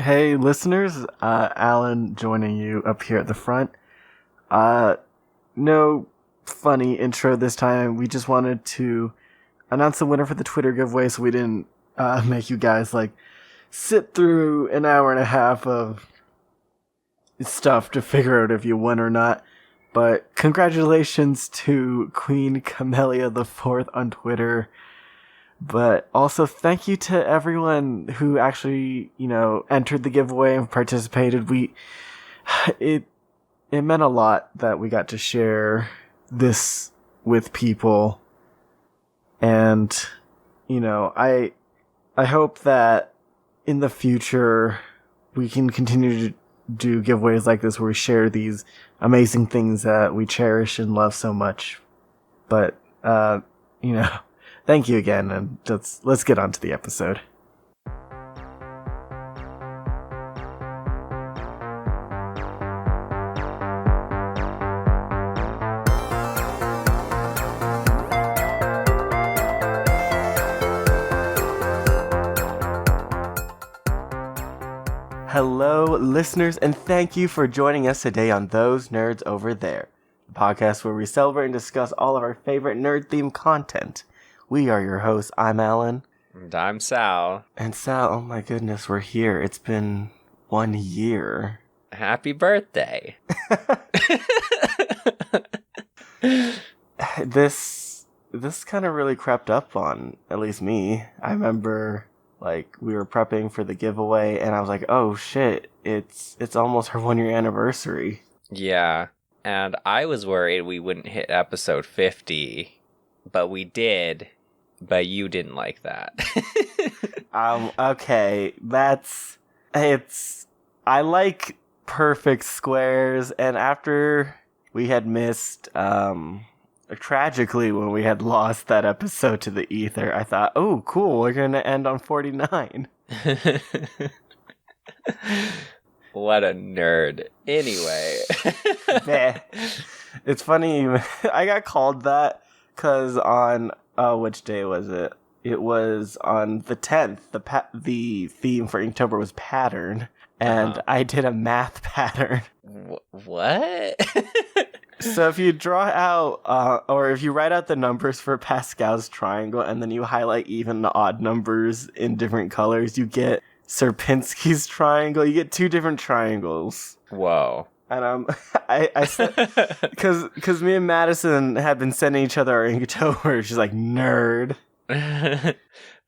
Hey, listeners, Alan joining you up here at the front. No funny intro this time. We just wanted to announce the winner for the Twitter giveaway so we didn't make you guys, sit through an hour and a half of stuff to figure out if you won or not. But congratulations to Queen Camellia IV on Twitter. But also thank you to everyone who actually, entered the giveaway and participated. It meant a lot that we got to share this with people. And, I hope that in the future we can continue to do giveaways like this where we share these amazing things that we cherish and love so much. But, thank you again, and let's get on to the episode. Hello, listeners, and thank you for joining us today on Those Nerds Over There, the podcast where we celebrate and discuss all of our favorite nerd-themed content. We are your hosts. I'm Alan. And I'm Sal. And Sal, oh my goodness, we're here. It's been 1 year. Happy birthday. This kind of really crept up on, at least me. I remember, we were prepping for the giveaway, and I was like, oh shit, it's almost our 1 year anniversary. Yeah, and I was worried we wouldn't hit episode 50, but we did. But you didn't like that. Okay, I like perfect squares, and after we had missed, tragically when we had lost that episode to the ether, I thought, oh, cool, we're gonna end on 49. What a nerd. Anyway. It's funny, I got called that, because on... which day was it? It was on the 10th. The theme for Inktober was pattern, and I did a math pattern. What? So if you draw out, or if you write out the numbers for Pascal's triangle, and then you highlight even the odd numbers in different colors, you get Sierpinski's triangle. You get two different triangles. Whoa. And I said, because me and Madison had been sending each other our Inktober. She's like, nerd.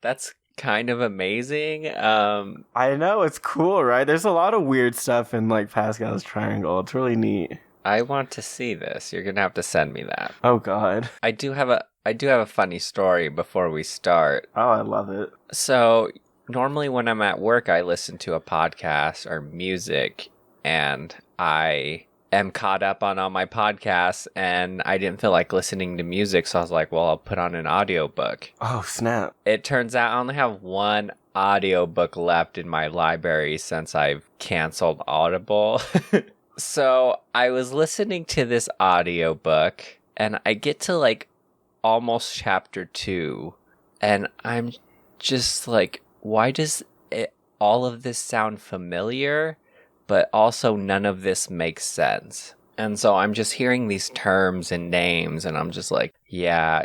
That's kind of amazing. I know, it's cool, right? There's a lot of weird stuff in Pascal's triangle. It's really neat. I want to see this. You're gonna have to send me that. Oh God. I do have a funny story before we start. Oh, I love it. So normally when I'm at work, I listen to a podcast or music, and I am caught up on all my podcasts, and I didn't feel like listening to music, so I was like, well, I'll put on an audiobook. Oh, snap. It turns out I only have one audiobook left in my library since I've canceled Audible. So I was listening to this audiobook, and I get to almost chapter 2, and I'm just like, why does all of this sound familiar? But also none of this makes sense. And so I'm just hearing these terms and names, and I'm just like, yeah,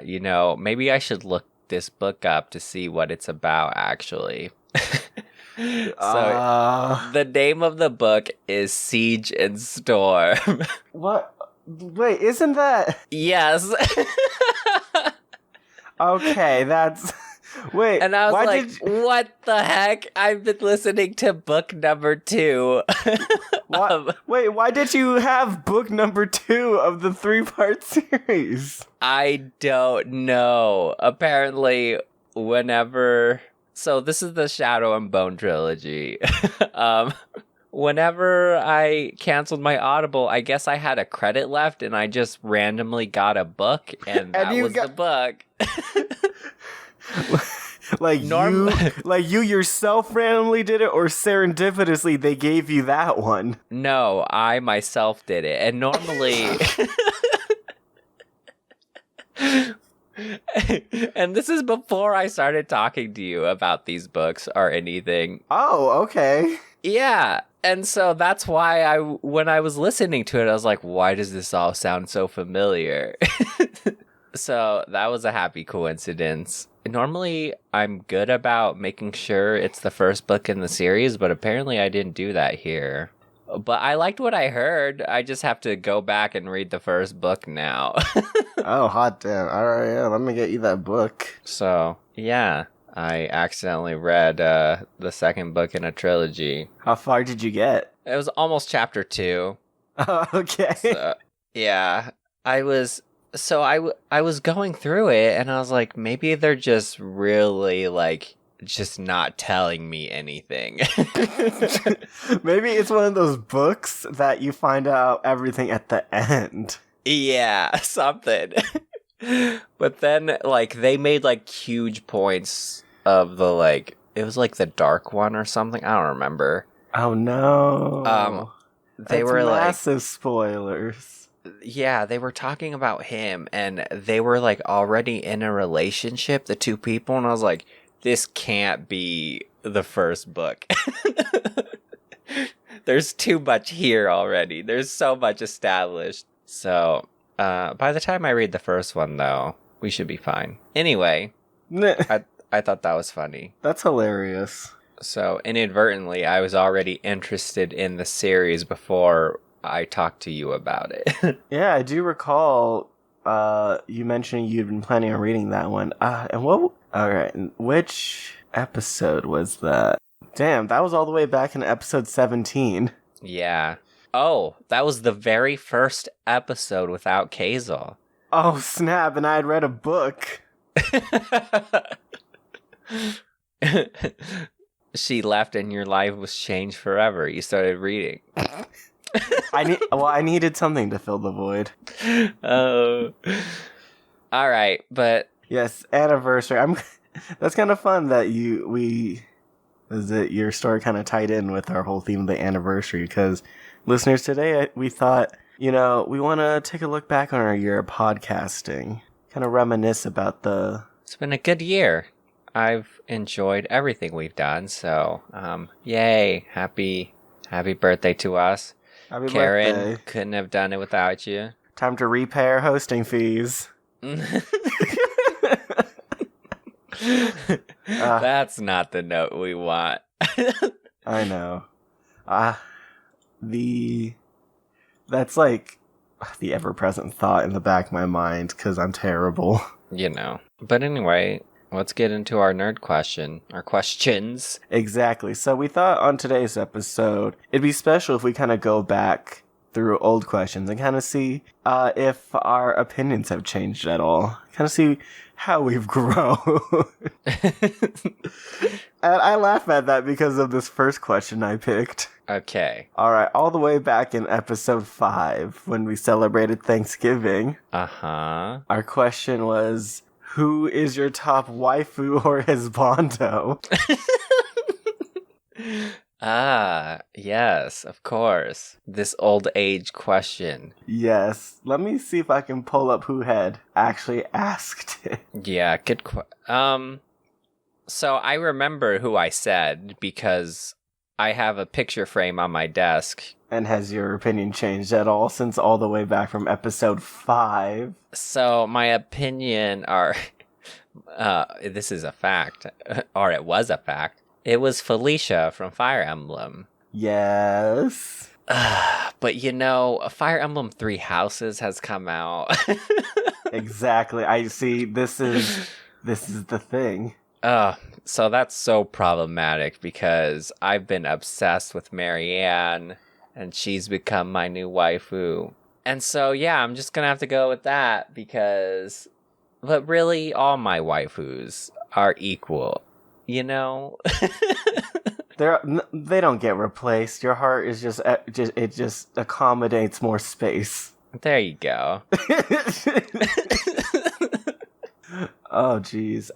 maybe I should look this book up to see what it's about, actually. So the name of the book is Siege and Storm. What? Wait, isn't that... Yes. Okay, that's... Wait, and I was like, what the heck? I've been listening to book number 2. Wait, why did you have book number 2 of the 3-part series? I don't know. Apparently, whenever... So this is the Shadow and Bone trilogy. Whenever I canceled my Audible, I guess I had a credit left, and I just randomly got a book, and that was the book. You yourself randomly did it, or serendipitously they gave you that one? No, I myself did it. And normally and this is before I started talking to you about these books or anything. Oh, okay. Yeah. And so that's why when I was listening to it, I was like, why does this all sound so familiar? So that was a happy coincidence. Normally, I'm good about making sure it's the first book in the series, but apparently I didn't do that here. But I liked what I heard. I just have to go back and read the first book now. Oh, hot damn. All right, yeah, let me get you that book. So, yeah, I accidentally read the second book in a trilogy. How far did you get? It was almost chapter 2. Oh, okay. So, yeah, I was going through it and I was like, maybe they're just really like just not telling me anything. Maybe it's one of those books that you find out everything at the end. Yeah, something. But then like they made like huge points of the like it was like the dark one or something. I don't remember. Oh no. They That's were massive spoilers. Yeah, they were talking about him and they were like already in a relationship, the two people, and I was like, this can't be the first book. There's too much here already. There's so much established. So, by the time I read the first one, though, we should be fine. Anyway, I thought that was funny. That's hilarious. So, inadvertently, I was already interested in the series before I talked to you about it. Yeah, I do recall you mentioning you'd been planning on reading that one. And what? All right, which episode was that? Damn, that was all the way back in episode 17. Yeah. Oh, that was the very first episode without Kazel. Oh, snap, and I had read a book. She left and your life was changed forever. You started reading. I needed something to fill the void. Oh. All right, but yes, anniversary. That's kind of fun that your story kind of tied in with our whole theme of the anniversary, because listeners, today we thought, we want to take a look back on our year of podcasting, kind of reminisce about It's been a good year. I've enjoyed everything we've done, so yay, happy birthday to us. Happy Karen, birthday. couldn't have done it without you. Time to repay our hosting fees. That's not the note we want. I know. That's like the ever-present thought in the back of my mind, because I'm terrible. But anyway, let's get into our nerd question. Our questions. Exactly. So we thought on today's episode, it'd be special if we kind of go back through old questions and kind of see if our opinions have changed at all. Kind of see how we've grown. And I laugh at that because of this first question I picked. Okay. All right, all the way back in episode 5, when we celebrated Thanksgiving. Uh-huh. Our question was, who is your top waifu or husbando? Yes, of course. This old age question. Yes. Let me see if I can pull up who had actually asked it. Yeah, good so I remember who I said because I have a picture frame on my desk. And has your opinion changed at all since all the way back from episode 5? So my opinion this is a fact, or it was a fact. It was Felicia from Fire Emblem. Yes. But Fire Emblem 3 Houses has come out. Exactly. I see. This is the thing. So that's so problematic because I've been obsessed with Marianne and she's become my new waifu. And so, yeah, I'm just gonna have to go with that but really all my waifus are equal, They don't get replaced. Your heart is just accommodates more space. There you go. Oh, geez.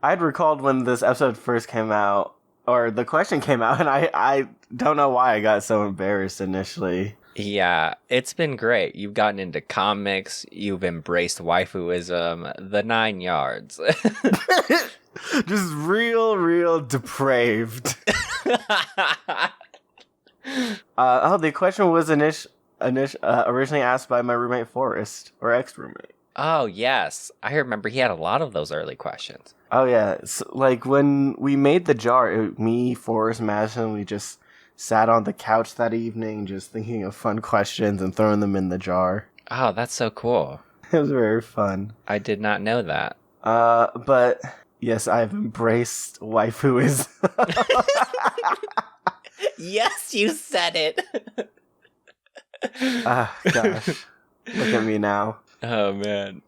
I'd recalled when this episode first came out, or the question came out, and I don't know why I got so embarrassed initially. Yeah, it's been great. You've gotten into comics, you've embraced waifuism, the 9 yards. Just real depraved. The question was originally asked by my roommate Forrest, or ex-roommate. Oh, yes. I remember he had a lot of those early questions. Oh, yeah. So, like, when we made the jar, me, Forrest, Madison, we just sat on the couch that evening just thinking of fun questions and throwing them in the jar. Oh, that's so cool. It was very fun. I did not know that. But, yes, I've embraced waifuism. Yes, you said it. Gosh. Look at me now. Oh, man.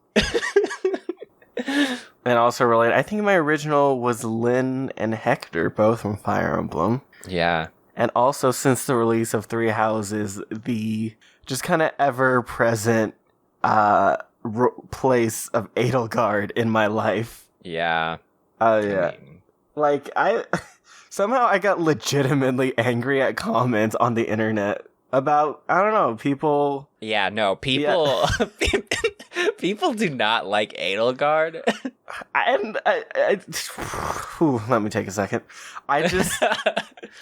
And also related, I think my original was Lynn and Hector, both from Fire Emblem. Yeah. And also, since the release of Three Houses, the just kind of ever-present place of Edelgard in my life. Yeah. Oh, yeah. Like, somehow I got legitimately angry at comments on the internet about, I don't know, people... Yeah, no, people... Yeah. People do not like Edelgard. Let me take a second. I just...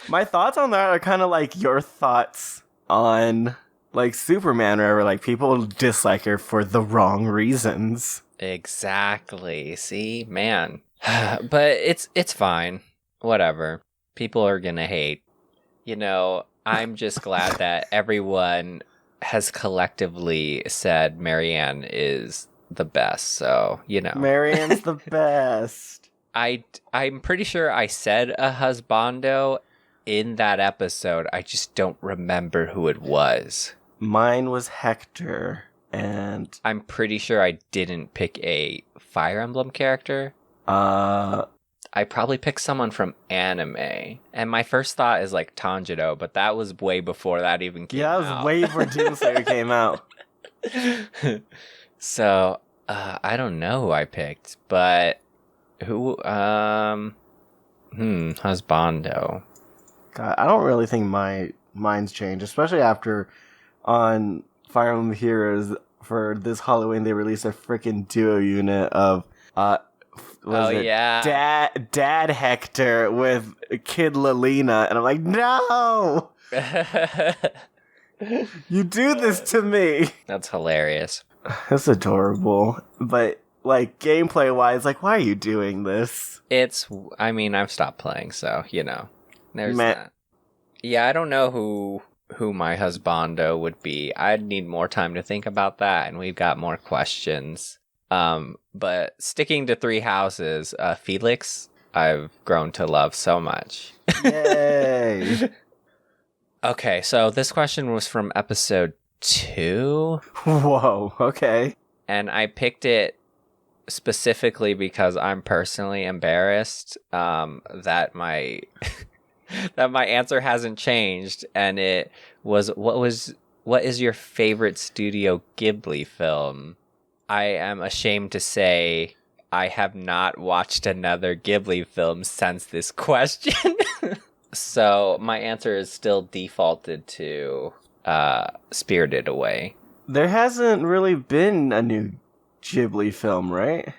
my thoughts on that are kind of like your thoughts on, like, Superman, or whatever. Like, people dislike her for the wrong reasons. Exactly. See? Man. But it's fine. Whatever. People are gonna hate. You know, I'm just glad that everyone has collectively said Marianne is the best, so, you know. Marianne's the best. I'm pretty sure I said a husbando in that episode. I just don't remember who it was. Mine was Hector, and... I'm pretty sure I didn't pick a Fire Emblem character. I probably picked someone from anime. And my first thought is like Tanjiro, but that was way before that even came out. Yeah, that was way before Demon Slayer came out. So, I don't know who I picked, but who, husbando. God, I don't really think mine's changed, especially after on Fire Emblem Heroes for this Halloween they released a freaking duo unit of Dad Hector with Kid Lilina, and I'm like, no! You do this to me! That's hilarious. That's adorable. But, like, gameplay-wise, like, why are you doing this? I've stopped playing, so, you know. There's that. Yeah, I don't know who my husbando would be. I'd need more time to think about that, and we've got more questions. But sticking to Three Houses, Felix, I've grown to love so much. Yay! Okay, so this question was from episode 2. Whoa, okay. And I picked it specifically because I'm personally embarrassed that my that my answer hasn't changed, and it was what is your favorite Studio Ghibli film? I am ashamed to say I have not watched another Ghibli film since this question. So my answer is still defaulted to Spirited Away. There hasn't really been a new Ghibli film, right?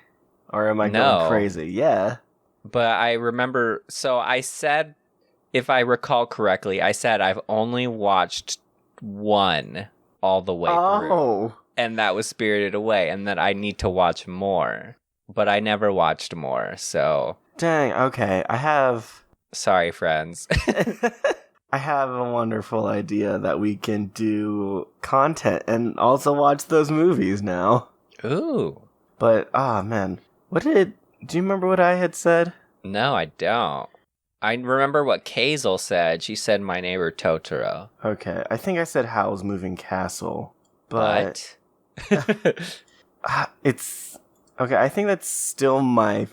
Or am I going crazy? Yeah. But I remember, so I said, if I recall correctly, I said I've only watched one all the way through. And that was Spirited Away, and that I need to watch more. But I never watched more, so... Dang, okay. Sorry, friends. I have a wonderful idea that we can do content and also watch those movies now. Ooh. But, man. Do you remember what I had said? No, I don't. I remember what Kazel said. She said My Neighbor Totoro. Okay, I think I said Howl's Moving Castle. But... it's... Okay, I think that's still my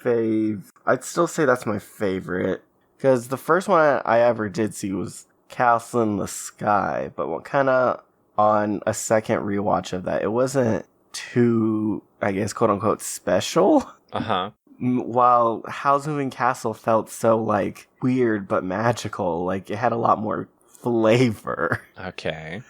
I'd still say that's my favorite. Because the first one I ever did see was Castle in the Sky. But kind of on a second rewatch of that, it wasn't too, I guess, quote-unquote, special. Uh-huh. While Howl's Moving Castle felt so, like, weird but magical. Like, it had a lot more flavor. Okay.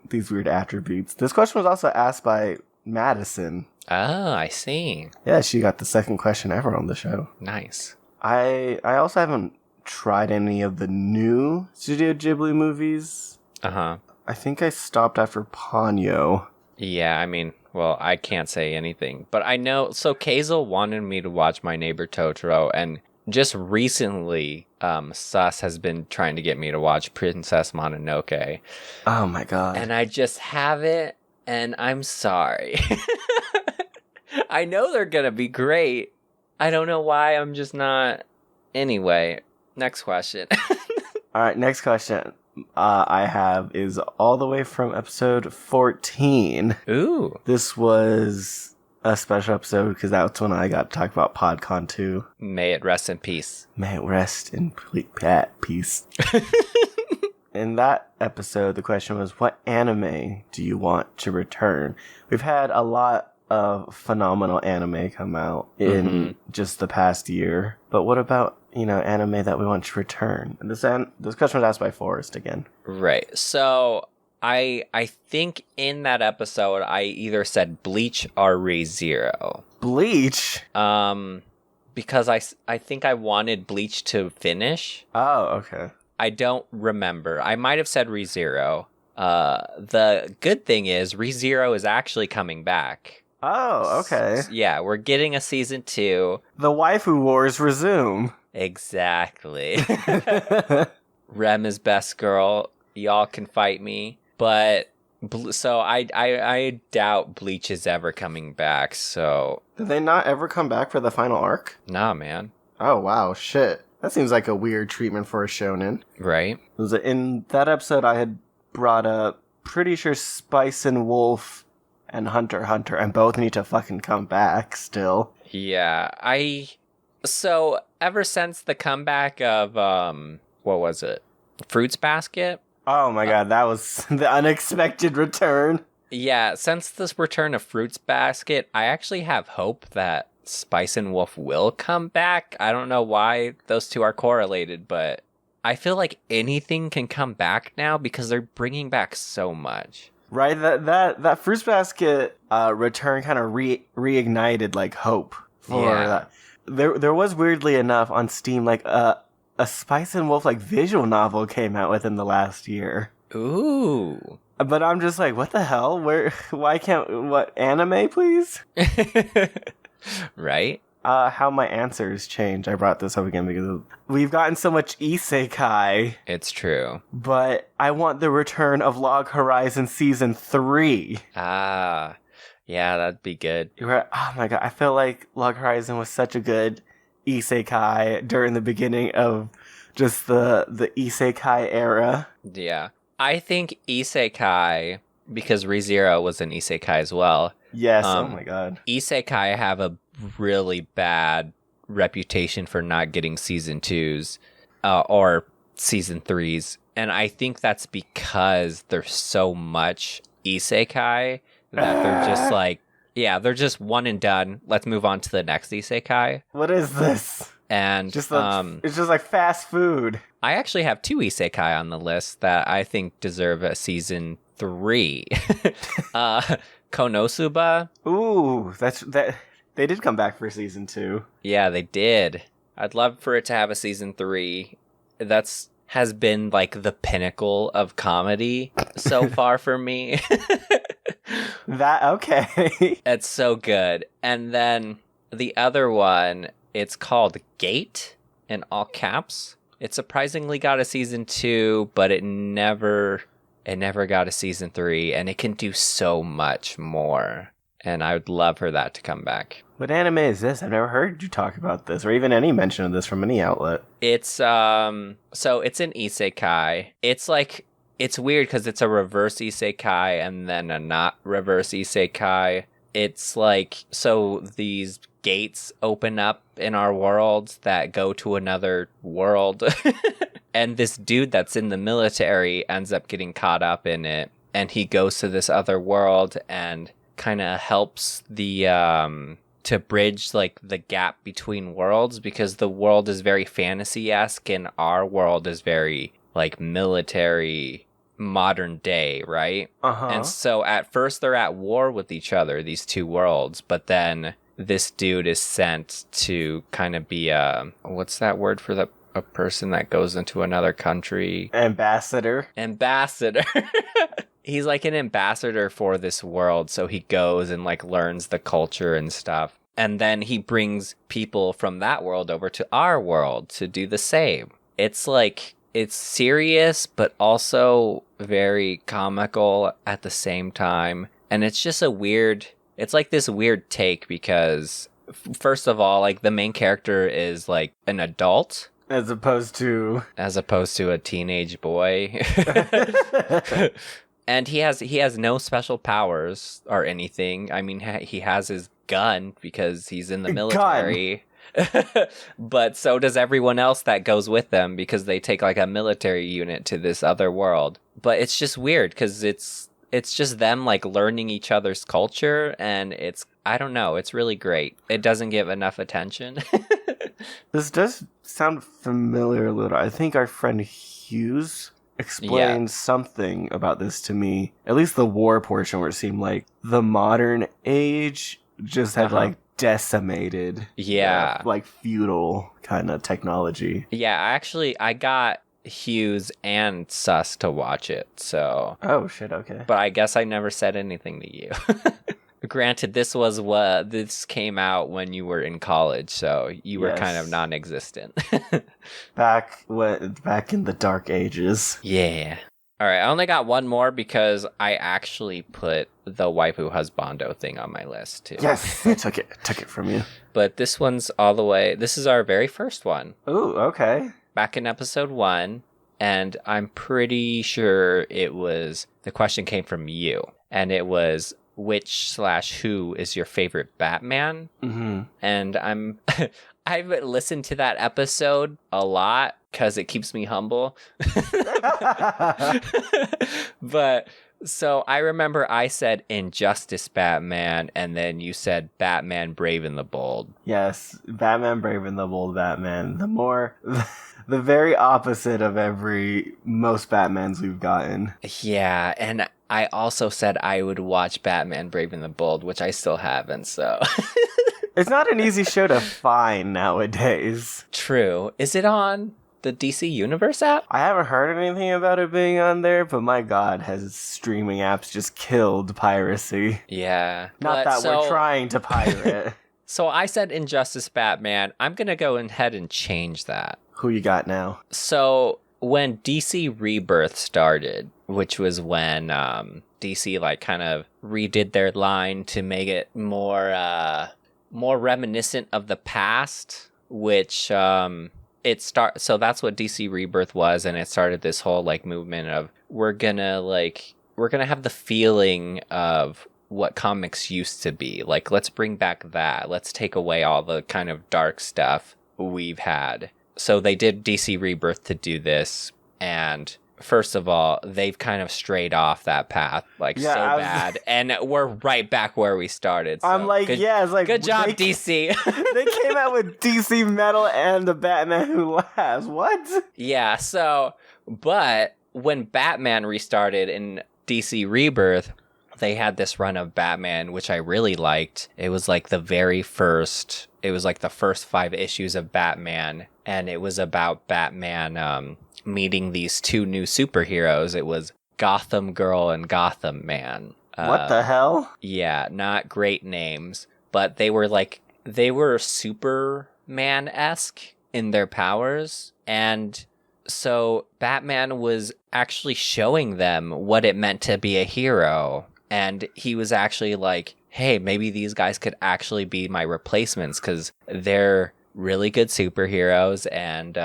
These weird attributes. This question was also asked by Madison. Oh, I see. Yeah, she got the second question ever on the show. Nice. I also haven't tried any of the new Studio Ghibli movies. Uh-huh. I think I stopped after Ponyo. Yeah, I mean, well, I can't say anything, but I know. So Kazel wanted me to watch My Neighbor Totoro, and just recently, Sus has been trying to get me to watch Princess Mononoke, Oh my god. and I just haven't, and I'm sorry. I know they're gonna be great. I don't know why I'm just not. Anyway, next question. All right, next question I have is all the way from episode 14. Ooh. This was a special episode because that's when I got to talk about PodCon 2. May it rest in peace. May it rest in peace. In that episode, the question was, what anime do you want to return? We've had a lot of phenomenal anime come out in just the past year. But what about, anime that we want to return? And this question was asked by Forrest again. Right. So I think in that episode I either said Bleach or ReZero. Bleach? Because I think I wanted Bleach to finish. Oh, okay. I don't remember. I might have said ReZero. The good thing is ReZero is actually coming back. Oh, okay. Yeah, we're getting a season 2. The waifu wars resume. Exactly. Rem is best girl. Y'all can fight me. But, so I doubt Bleach is ever coming back, so... Did they not ever come back for the final arc? Nah, man. Oh, wow, shit. That seems like a weird treatment for a shonen. Right? In that episode, I had brought up, pretty sure Spice and Wolf and Hunter x Hunter, and both need to fucking come back still. Yeah, So, ever since the comeback of, what was it? Fruits Basket? Oh my god, that was the unexpected return. Yeah, since this return of Fruits Basket, I actually have hope that Spice and Wolf will come back. I don't know why those two are correlated, but I feel like anything can come back now because they're bringing back so much. Right, that Fruits Basket return kind of reignited like hope for that. There was, weirdly enough, on Steam like a Spice and Wolf like visual novel came out within the last year. Ooh. But I'm just like, what the hell? Why can't, what, anime, please? Right? How my answers change. I brought this up again because we've gotten so much isekai. It's true. But I want the return of Log Horizon Season 3. Ah, yeah, that'd be good. Oh my god, I feel like Log Horizon was such a good isekai during the beginning of just the isekai era. Yeah. I think isekai, because ReZero was an isekai as well. Yes, oh my god. Isekai have a really bad reputation for not getting season 2s or season 3s. And I think that's because there's so much isekai that they're just like, yeah, they're just one and done. Let's move on to the next isekai. What is this? And it's just like fast food. I actually have 2 isekai on the list that I think deserve a season 3. Konosuba. Ooh, that. They did come back for season 2. Yeah, they did. I'd love for it to have a season 3. Has been like the pinnacle of comedy so far for me. Okay. It's so good. And then the other one, it's called Gate in all caps. It surprisingly got a season 2, but it never got a season 3, and it can do so much more. And I would love for that to come back. What anime is this? I've never heard you talk about this, or even any mention of this from any outlet. It's so it's an isekai. It's weird because it's a reverse isekai and then a not reverse isekai. It's like, so these gates open up in our world that go to another world. And this dude that's in the military ends up getting caught up in it. And he goes to this other world and kind of helps the to bridge like the gap between worlds, because the world is very fantasy-esque and our world is very like military modern day, right? And so at first they're at war with each other, these two worlds, but then this dude is sent to kind of be what's that word for the a person that goes into another country. Ambassador. He's like an ambassador for this world, so he goes and like learns the culture and stuff. And then he brings people from that world over to our world to do the same. It's like, it's serious, but also very comical at the same time. And it's just it's like this weird take because, first of all, like the main character is like an adult. As opposed to a teenage boy. And he has no special powers or anything. I mean, he has his gun because he's in the military. But so does everyone else that goes with them because they take like a military unit to this other world. But it's just weird because it's just them like learning each other's culture, and I don't know, it's really great. It doesn't give enough attention. This does sound familiar a little. I think our friend Hughes explained something about this to me. At least the war portion where it seemed like the modern age just had like decimated. Yeah. Like feudal kind of technology. Yeah, I got Hughes and Sus to watch it, so. Oh, shit, okay. But I guess I never said anything to you. Granted, this came out when you were in college, so you were kind of non-existent. Back in the dark ages. Yeah. All right, I only got one more because I actually put the waifu husbando thing on my list too. Yes, I took it from you. But this one's all the way. This is our very first one. Ooh, okay. Back in episode 1, and I'm pretty sure the question came from you, and it was, which/who is your favorite Batman? Mm-hmm. And I've listened to that episode a lot because it keeps me humble. But so I remember I said Injustice Batman, and then you said Batman Brave and the Bold. Yes, Batman Brave and the Bold Batman. The very opposite of most Batmans we've gotten. Yeah, and I also said I would watch Batman Brave and the Bold, which I still haven't, so. It's not an easy show to find nowadays. True. Is it on the DC Universe app? I haven't heard anything about it being on there, but my god, has streaming apps just killed piracy. Yeah. Not that we're trying to pirate. So I said Injustice Batman. I'm going to go ahead and change that. Who you got now? So when DC Rebirth started, which was when DC like kind of redid their line to make it more reminiscent of the past, which so that's what DC Rebirth was, and it started this whole like movement of we're gonna have the feeling of what comics used to be. Like, let's bring back that. Let's take away all the kind of dark stuff we've had. So they did DC Rebirth to do this, and first of all, they've kind of strayed off that path, bad, and we're right back where we started. So I'm like, it's like, good job, DC. They came out with DC Metal and the Batman Who Laughs. What? Yeah, so, but when Batman restarted in DC Rebirth, they had this run of Batman, which I really liked. It was like the first 5 issues of Batman, and it was about Batman meeting these 2 new superheroes. It was Gotham Girl and Gotham Man. What the hell? Yeah, not great names, but they were Superman-esque in their powers, and so Batman was actually showing them what it meant to be a hero. And he was actually like, hey, maybe these guys could actually be my replacements because they're really good superheroes and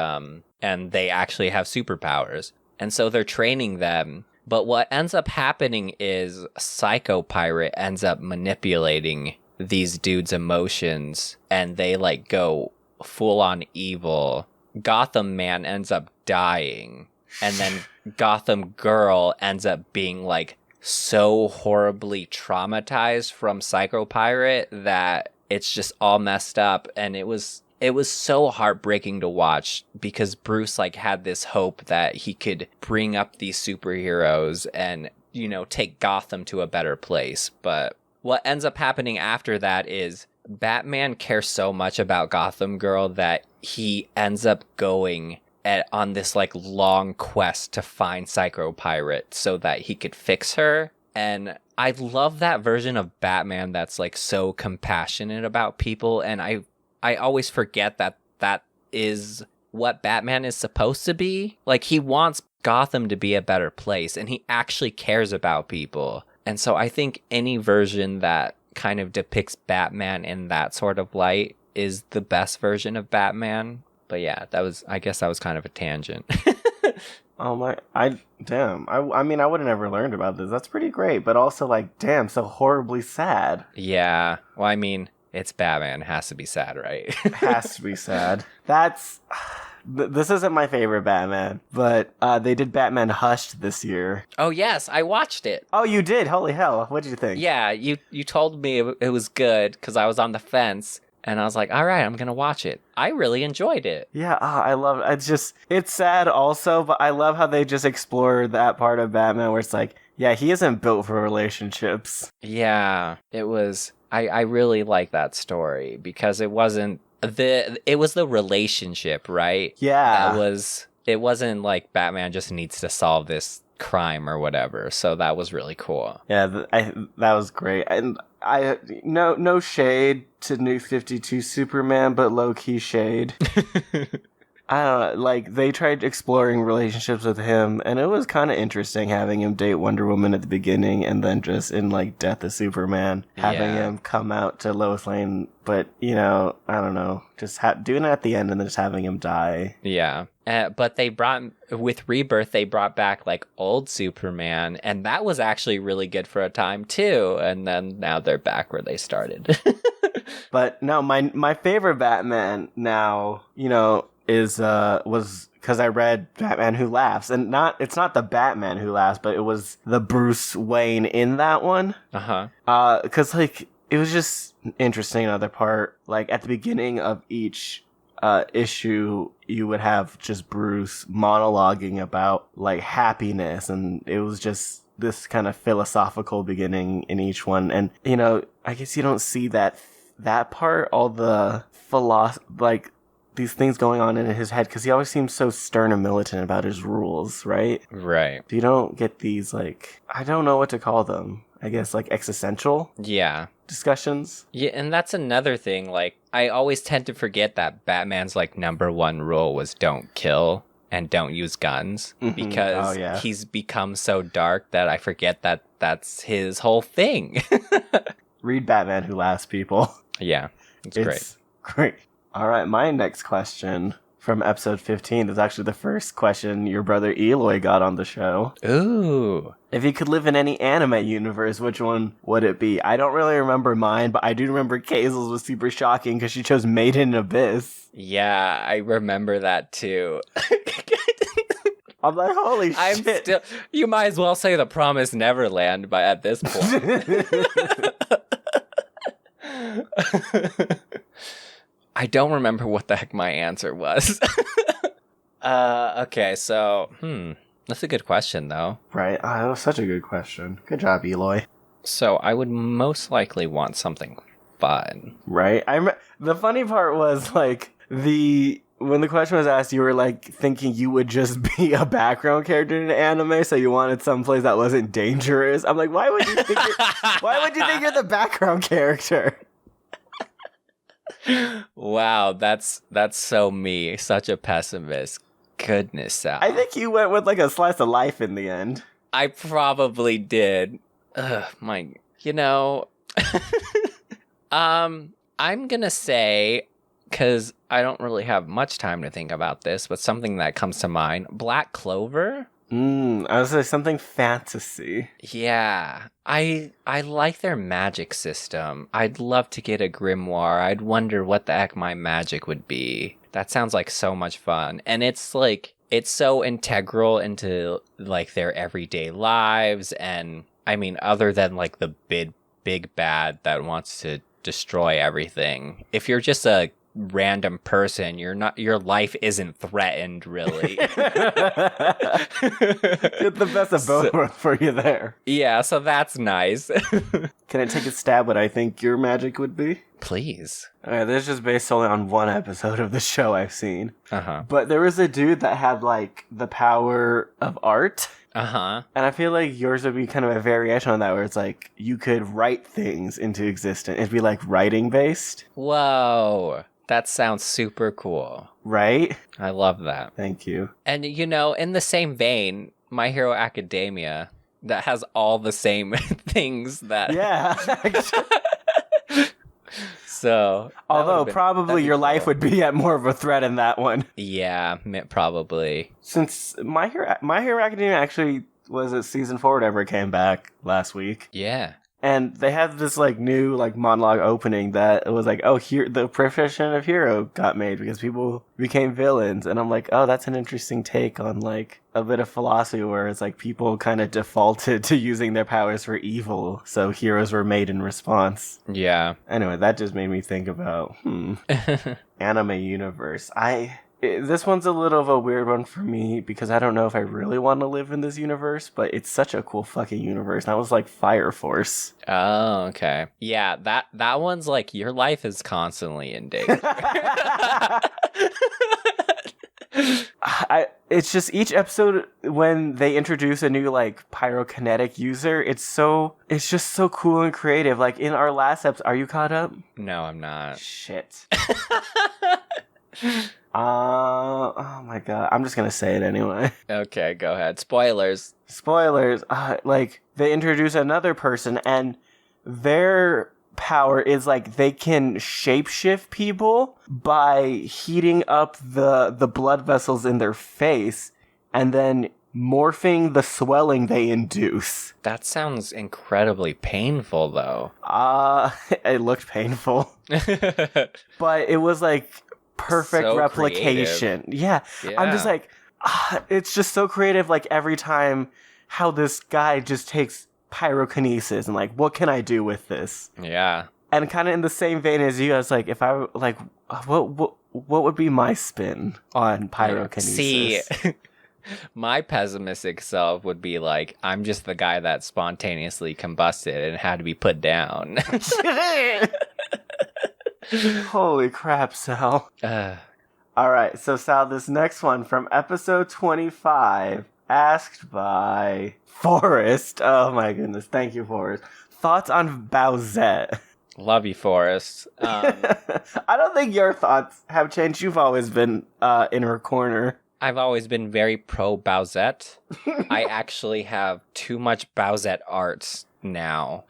they actually have superpowers. And so they're training them. But what ends up happening is Psycho Pirate ends up manipulating these dudes' emotions, and they like go full on evil. Gotham Man ends up dying, and then Gotham Girl ends up being like so horribly traumatized from Psycho Pirate that it's just all messed up. And it was so heartbreaking to watch because Bruce like had this hope that he could bring up these superheroes and, take Gotham to a better place. But what ends up happening after that is Batman cares so much about Gotham Girl that he ends up going on this like long quest to find Psycho Pirate so that he could fix her. And I love that version of Batman that's like so compassionate about people. And I always forget that that is what Batman is supposed to be. Like, he wants Gotham to be a better place, and he actually cares about people. And so I think any version that kind of depicts Batman in that sort of light is the best version of Batman. But yeah, I guess that was kind of a tangent. Oh my, damn. I mean, I would have never learned about this. That's pretty great, but also like, damn, so horribly sad. Yeah. Well, I mean, it's Batman. It has to be sad, right? It has to be sad. This isn't my favorite Batman, but they did Batman Hushed this year. Oh, yes. I watched it. Oh, you did? Holy hell. What did you think? Yeah, you told me it was good because I was on the fence. And I was like, all right, I'm going to watch it. I really enjoyed it. Yeah, I love it. It's sad also, but I love how they just explore that part of Batman where it's like, yeah, he isn't built for relationships. Yeah, it was. I really like that story because it was the relationship, right? Yeah. It wasn't like Batman just needs to solve this crime or whatever. So that was really cool. Yeah, that was great. And no shade to New 52 Superman, but low-key shade. I don't know, like, they tried exploring relationships with him, and it was kind of interesting having him date Wonder Woman at the beginning, and then just in, like, Death of Superman, having him come out to Lois Lane, but, you know, I don't know, just doing it at the end and then just having him die. Yeah. But with Rebirth, they brought back, like, old Superman, and that was actually really good for a time, too, and then now they're back where they started. But, no, my favorite Batman now, you know, was because I read Batman Who Laughs, and it's not the Batman Who Laughs, but it was the Bruce Wayne in that one. Because like it was just interesting. Another part, like at the beginning of each issue, you would have just Bruce monologuing about like happiness, and it was just this kind of philosophical beginning in each one. And you know, I guess you don't see that part, all the like these things going on in his head, because he always seems so stern and militant about his rules, right? Right. You don't get these, like, I don't know what to call them. I guess, like, existential discussions. Yeah, and that's another thing. Like, I always tend to forget that Batman's, like, number one rule was don't kill and don't use guns. Because he's become so dark that I forget that that's his whole thing. Read Batman Who Laughs, people. Yeah, it's great. All right, my next question from episode 15 is actually the first question your brother Eloy got on the show. Ooh. If you could live in any anime universe, which one would it be? I don't really remember mine, but I do remember Kaisel's was super shocking because she chose Made in Abyss. Yeah, I remember that too. I'm like, holy shit. You might as well say The Promised Neverland at this point. I don't remember what the heck my answer was. Okay, so, that's a good question, though. Right, that was such a good question. Good job, Eloy. So, I would most likely want something fun. Right? The funny part was, like, when the question was asked, you were, like, thinking you would just be a background character in an anime, so you wanted someplace that wasn't dangerous. I'm like, why would you think you're the background character? Wow, that's so me. Such a pessimist. Goodness, Sal. I think you went with like a slice of life in the end. I probably did. You know, I'm gonna say, because I don't really have much time to think about this, but something that comes to mind, Black Clover. I was like something fantasy. Yeah, I like their magic system. I'd love to get a grimoire. I'd wonder what the heck my magic would be. That sounds like so much fun. And it's like, it's so integral into like their everyday lives. And I mean, other than like the big bad that wants to destroy everything, if you're just a random person, your life isn't threatened, really. Get the best of both worlds for you there. Yeah, so that's nice. Can I take a stab what I think your magic would be? Please. Okay, this is just based solely on one episode of the show I've seen. Uh-huh. But there was a dude that had, like, the power of art. Uh-huh. And I feel like yours would be kind of a variation on that, where it's like, you could write things into existence. It'd be, like, writing-based. Whoa. That sounds super cool. Right? I love that. Thank you. And, you know, in the same vein, My Hero Academia, that has all the same things that... Yeah. So... Although, probably your life would be at more of a threat in that one. Yeah, probably. Since My Hero Academia actually was at season 4 whatever it came back last week. Yeah. And they had this, like, new, like, monologue opening that was like, oh, here, the profession of hero got made because people became villains. And I'm like, oh, that's an interesting take on, like, a bit of philosophy where it's like people kind of defaulted to using their powers for evil. So heroes were made in response. Yeah. Anyway, that just made me think about, anime universe. This one's a little of a weird one for me because I don't know if I really want to live in this universe, but it's such a cool fucking universe. And that was like Fire Force. Oh, okay. Yeah, that one's like your life is constantly in danger. It's just each episode when they introduce a new like pyrokinetic user, it's just so cool and creative. Like in our last episode, are you caught up? No, I'm not. Shit. Oh my god. I'm just gonna say it anyway. Okay, go ahead. Spoilers. Like, they introduce another person, and their power is, like, they can shapeshift people by heating up the blood vessels in their face, and then morphing the swelling they induce. That sounds incredibly painful, though. It looked painful. But it was, like... perfect so replication. Yeah. I'm just like, it's just so creative. Like every time how this guy just takes pyrokinesis and like, what can I do with this? Yeah. And kind of in the same vein as you, I was like, if I like, what would be my spin on pyrokinesis? See, my pessimistic self would be like, I'm just the guy that spontaneously combusted and had to be put down. Holy crap, Sal. Alright, so Sal, this next one from episode 25, asked by Forrest. Oh my goodness, thank you, Forrest. Thoughts on Bowsette? Love you, Forrest. I don't think your thoughts have changed. You've always been in her corner. I've always been very pro Bowsette. I actually have too much Bowsette art now.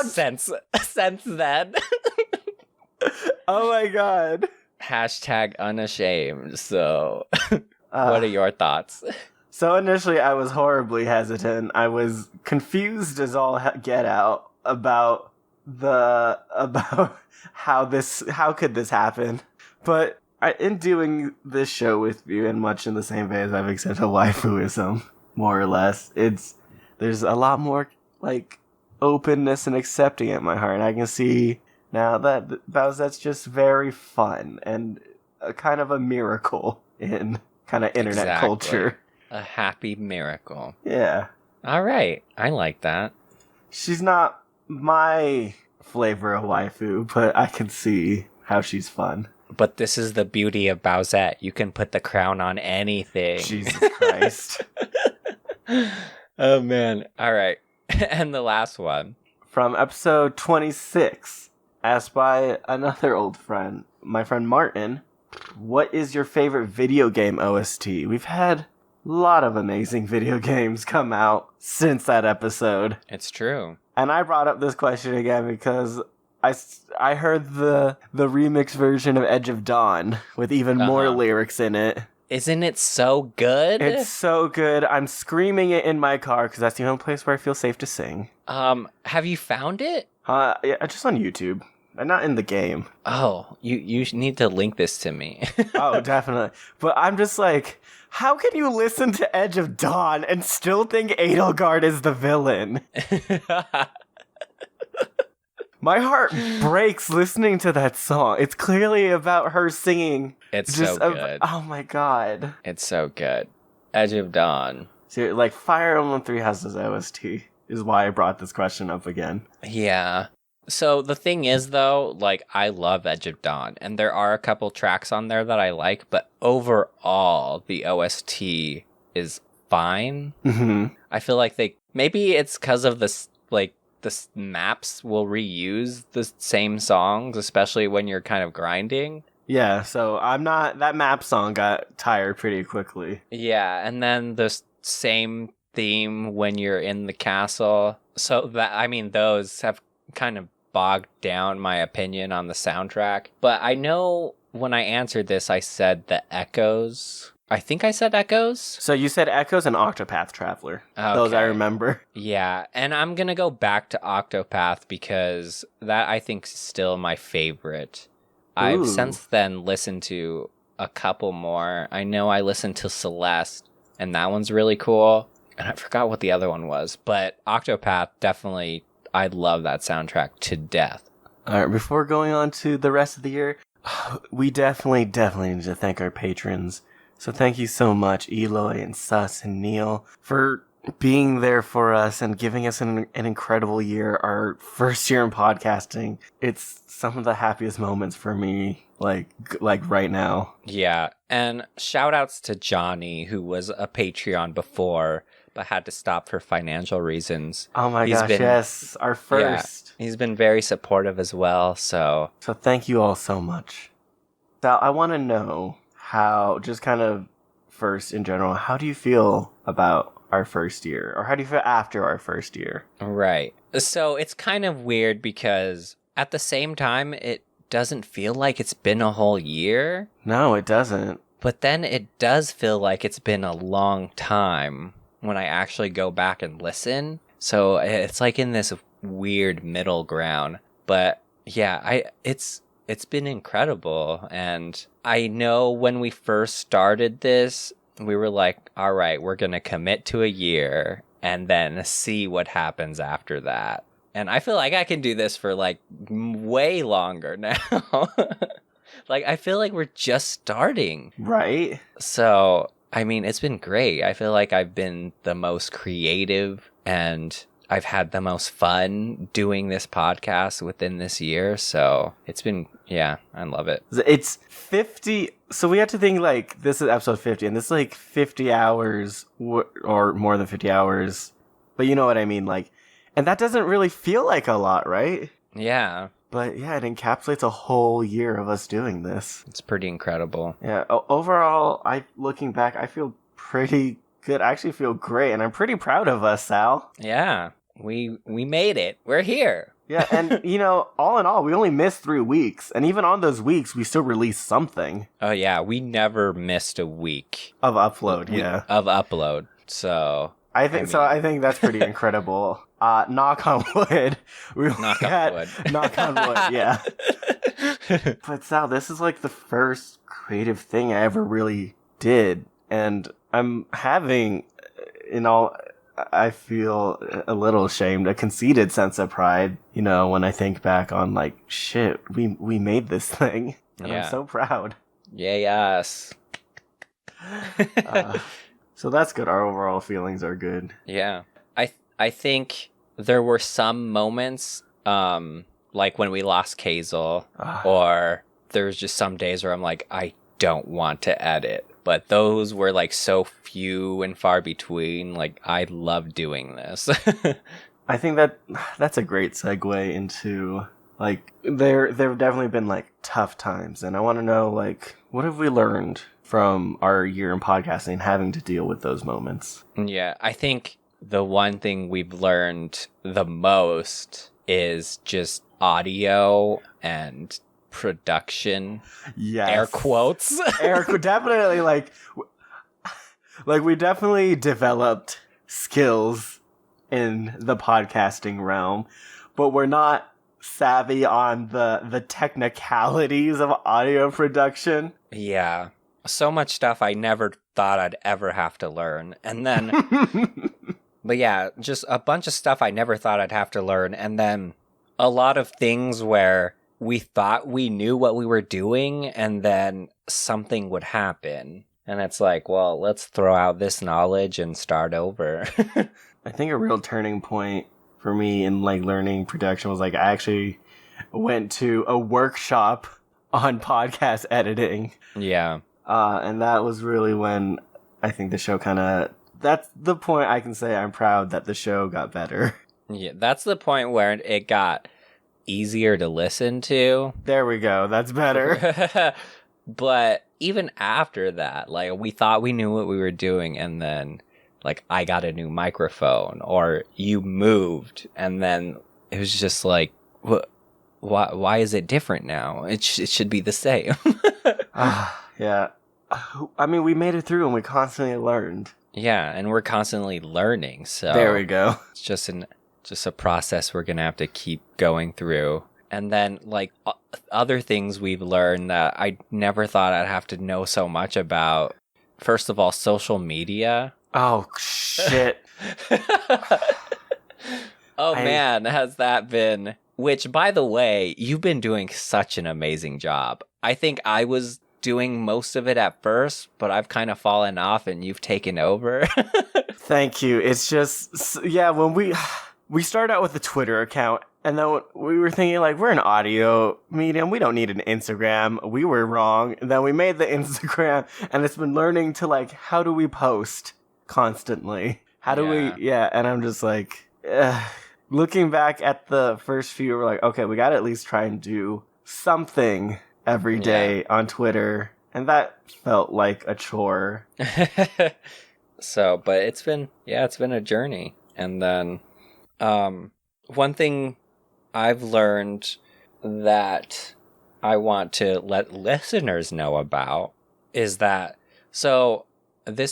since then. Oh my god. Hashtag unashamed. So, what are your thoughts? So initially I was horribly hesitant. I was confused as all get out about how could this happen. But in doing this show with you, and much in the same way as I've accepted waifuism, more or less, there's a lot more like openness and accepting at my heart, and I can see now that Bowsette's just very fun and a kind of a miracle in kind of internet culture. A happy miracle. Yeah. All right. I like that. She's not my flavor of waifu, but I can see how she's fun. But this is the beauty of Bowsette. You can put the crown on anything. Jesus Christ. Oh, man. All right. And the last one. From episode 26. Asked by another old friend, my friend Martin, what is your favorite video game OST? We've had a lot of amazing video games come out since that episode. It's true. And I brought up this question again because I heard the remix version of Edge of Dawn with even more lyrics in it. Isn't it so good? It's so good. I'm screaming it in my car because that's the only place where I feel safe to sing. Have you found it? Yeah, just on YouTube. And not in the game. Oh, you need to link this to me. Oh, definitely. But I'm just like, how can you listen to Edge of Dawn and still think Edelgard is the villain? My heart breaks listening to that song. It's clearly about her singing. It's just so good. Oh my god. It's so good. Edge of Dawn. So, like, Fire Emblem 3 has this OST. is why I brought this question up again. Yeah. So the thing is, though, like, I love Edge of Dawn, and there are a couple tracks on there that I like, but overall, the OST is fine. Mm-hmm. I feel like maybe it's because of this, like, the maps will reuse the same songs, especially when you're kind of grinding. Yeah, so that map song got tired pretty quickly. Yeah, and then the same theme when you're in the castle. So those have kind of bogged down my opinion on the soundtrack. But I know when I answered this, I said the echoes. I think I said echoes. So you said Echoes and Octopath Traveler. Okay. Those I remember. Yeah, and I'm going to go back to Octopath because that I think is still my favorite. Ooh. I've since then listened to a couple more. I know I listened to Celeste, and that one's really cool. And I forgot what the other one was, but Octopath, definitely, I love that soundtrack to death. All right, before going on to the rest of the year, we definitely need to thank our patrons. So thank you so much, Eloy and Sus and Neil, for being there for us and giving us an incredible year, our first year in podcasting. It's some of the happiest moments for me, like right now. Yeah, and shout outs to Johnny, who was a Patreon before, but had to stop for financial reasons. Oh my gosh, yes, our first. Yeah, he's been very supportive as well, so thank you all so much. Sal, I want to know how, just kind of first in general, how do you feel about our first year? Or how do you feel after our first year? Right. So it's kind of weird because at the same time, it doesn't feel like it's been a whole year. No, it doesn't. But then it does feel like it's been a long time when I actually go back and listen. So it's like in this weird middle ground. But yeah, it's been incredible. And I know when we first started this, we were like, all right, we're going to commit to a year and then see what happens after that. And I feel like I can do this for like way longer now. Like, I feel like we're just starting. Right. So, I mean, it's been great. I feel like I've been the most creative and I've had the most fun doing this podcast within this year. So it's been, yeah, I love it. It's 50. So we have to think like this is episode 50 and this is like 50 hours or more than 50 hours. But you know what I mean? Like, and that doesn't really feel like a lot, right? Yeah. But yeah, it encapsulates a whole year of us doing this. It's pretty incredible. Yeah. Overall, looking back, I feel pretty good. I actually feel great. And I'm pretty proud of us, Sal. Yeah. We made it. We're here. Yeah, and, you know, all in all, we only missed 3 weeks. And even on those weeks, we still released something. Oh, yeah. We never missed a week. Of upload, yeah. Of upload. So... I think that's pretty incredible. Knock on wood. Knock on wood. Knock on wood, yeah. But Sal, this is like the first creative thing I ever really did. And I'm having, I feel a little ashamed, a conceited sense of pride, you know, when I think back on like, shit, we made this thing. And yeah. I'm so proud. Yeah, yes. So that's good. Our overall feelings are good. Yeah. I think there were some moments, like when we lost Kazel, or there's just some days where I'm like, I don't want to edit. But those were like so few and far between. Like, I love doing this. I think that's a great segue into, like, there have definitely been, like, tough times. And I want to know, like, what have we learned from our year in podcasting having to deal with those moments? Yeah, I think the one thing we've learned the most is just audio and production. Yes. Air quotes. Definitely, like we definitely developed skills in the podcasting realm, but we're not savvy on the technicalities of audio production. Yeah. So much stuff I never thought I'd ever have to learn. And then, but yeah, just a bunch of stuff I never thought I'd have to learn. And then a lot of things where we thought we knew what we were doing and then something would happen. And it's like, well, let's throw out this knowledge and start over. I think a real turning point for me in like learning production was like I actually went to a workshop on podcast editing. Yeah. And that was really when I think the show that's the point I can say I'm proud that the show got better. Yeah, that's the point where it got easier to listen to. There we go. That's better. But even after that, like, we thought we knew what we were doing, and then, like, I got a new microphone, or you moved, and then it was just like, why is it different now? It should be the same. Yeah. I mean, we made it through and we constantly learned. Yeah, and we're constantly learning, so there we go. It's just a process we're gonna have to keep going through. And then, like, other things we've learned that I never thought I'd have to know so much about. First of all, social media. Oh, shit. Man, has that been... Which, by the way, you've been doing such an amazing job. I think I was doing most of it at first, but I've kind of fallen off and you've taken over. Thank you. It's just, yeah, when we started out with a Twitter account, and then we were thinking, like, we're an audio medium. We don't need an Instagram. We were wrong. And then we made the Instagram, and it's been learning to, like, how do we post constantly? How do we, and I'm just like, looking back at the first few, we're like, okay, we got to at least try and do something every day on Twitter. And that felt like a chore. So, but it's been a journey. And then, one thing I've learned that I want to let listeners know about is that, so the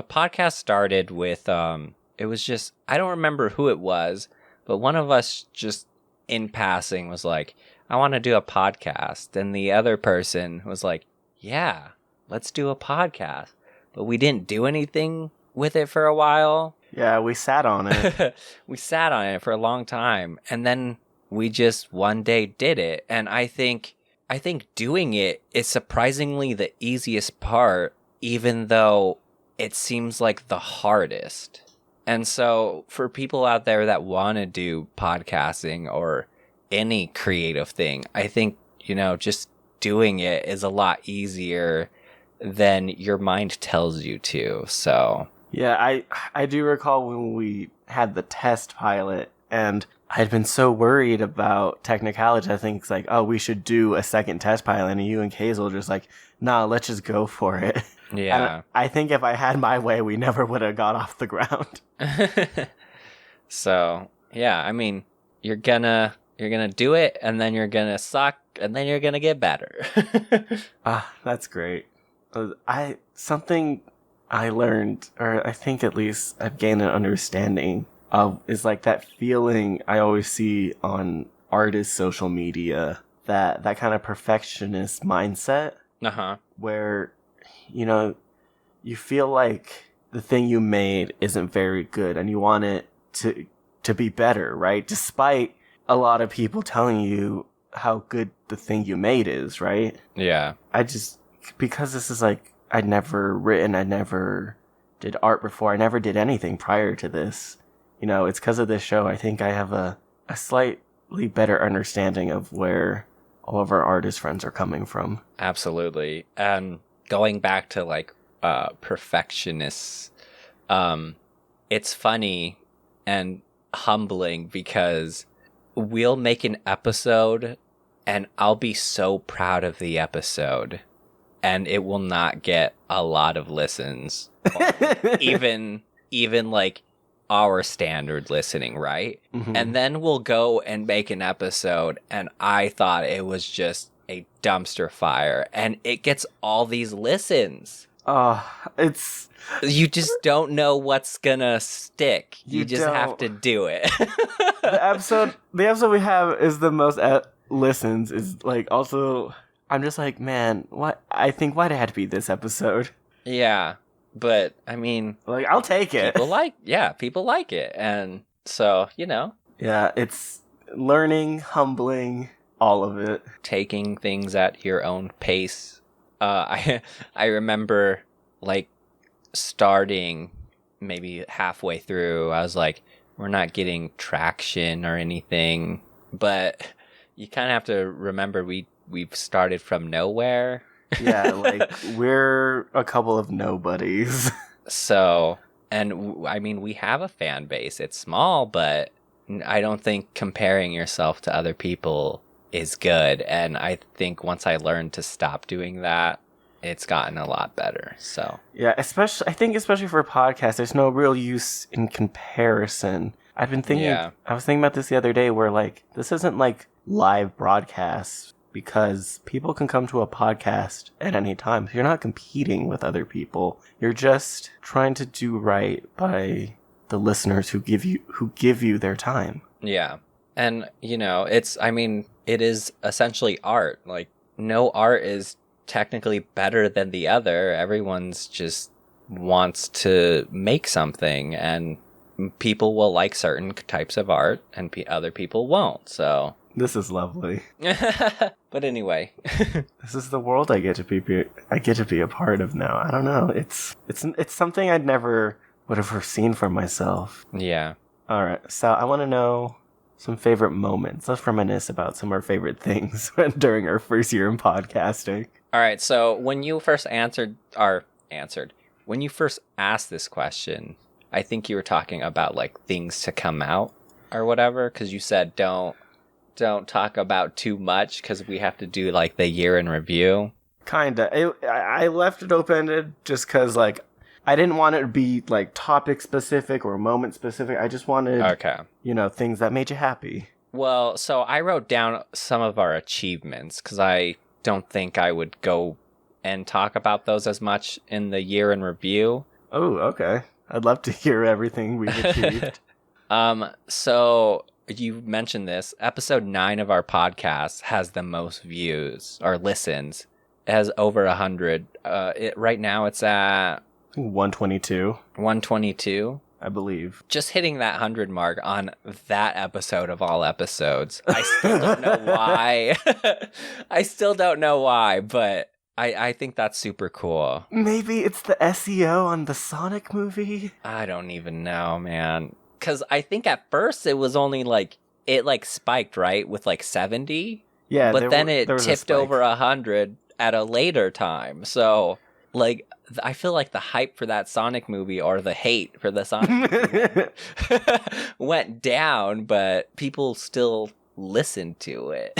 podcast started with, it was just, I don't remember who it was, but one of us just in passing was like, I want to do a podcast. And the other person was like, yeah, let's do a podcast. But we didn't do anything with it for a while. Yeah, we sat on it. We sat on it for a long time. And then we just one day did it. And I think doing it is surprisingly the easiest part, even though it seems like the hardest. And so for people out there that want to do podcasting or any creative thing, I think, just doing it is a lot easier than your mind tells you to. So yeah, I do recall when we had the test pilot, and I had been so worried about technicality. I think it's like, oh, we should do a second test pilot, and you and Kazel just like, nah, let's just go for it. Yeah. And I think if I had my way, we never would have got off the ground. So, yeah, I mean, you're gonna do it, and then you're gonna suck, and then you're gonna get better. That's great. Something I learned, or I think at least I've gained an understanding of, is like that feeling I always see on artists' social media, that kind of perfectionist mindset. Where, you feel like the thing you made isn't very good and you want it to be better, right? Despite a lot of people telling you how good the thing you made is, right? Yeah. Because this is like, I'd never written, I never did art before, I never did anything prior to this. It's because of this show, I think I have a slightly better understanding of where all of our artist friends are coming from. Absolutely. And going back to like perfectionists, it's funny and humbling because we'll make an episode and I'll be so proud of the episode and it will not get a lot of listens. even like our standard listening, right? Mm-hmm. And then we'll go and make an episode and I thought it was just a dumpster fire and it gets all these listens. You just don't know what's gonna stick. You just have to do it. The episode we have is the most listens, is like, also, I'm just like, man, why'd it have to be this episode? Yeah. But I mean, like, I'll take it. People like it. And so, Yeah, it's learning, humbling, all of it. Taking things at your own pace. I remember like starting maybe halfway through, I was like, we're not getting traction or anything. But you kind of have to remember we've started from nowhere. Yeah, like we're a couple of nobodies. So, and I mean, we have a fan base. It's small, but I don't think comparing yourself to other people is good. And I think once I learned to stop doing that, it's gotten a lot better. So Yeah, especially for a podcast, there's no real use in comparison. I was thinking about this the other day where like this isn't like live broadcasts because people can come to a podcast at any time. You're not competing with other people. You're just trying to do right by the listeners who give you their time. Yeah. And it is essentially art. Like no art is technically better than the other. Everyone's just wants to make something, and people will like certain types of art and other people won't. So this is lovely. But anyway, this is the world I get to be a part of now. I don't know. It's something I'd never would have foreseen for myself. Yeah. All right. So I want to know some favorite moments. Let's reminisce about some of our favorite things during our first year in podcasting. All right. So when you first when you first asked this question, I think you were talking about like things to come out or whatever, because you said don't talk about too much because we have to do like the year in review. Kinda. I left it open-ended just because like I didn't want it to be like topic specific or moment specific. I just wanted things that made you happy. Well, so I wrote down some of our achievements because I don't think I would go and talk about those as much in the year in review. Oh, okay. I'd love to hear everything we've achieved. So you mentioned this. Episode 9 of our podcast has the most views or listens. It has over 100. Right now it's at 122. 122, I believe. Just hitting that 100 mark on that episode of all episodes. I still don't know why. I still don't know why, but I think that's super cool. Maybe it's the SEO on the Sonic movie? I don't even know, man. Because I think at first it was only like, it like spiked, right? With like 70? Yeah. But then it tipped over 100 at a later time. So, like, I feel like the hype for that Sonic movie or the hate for the Sonic movie went down, but people still listened to it.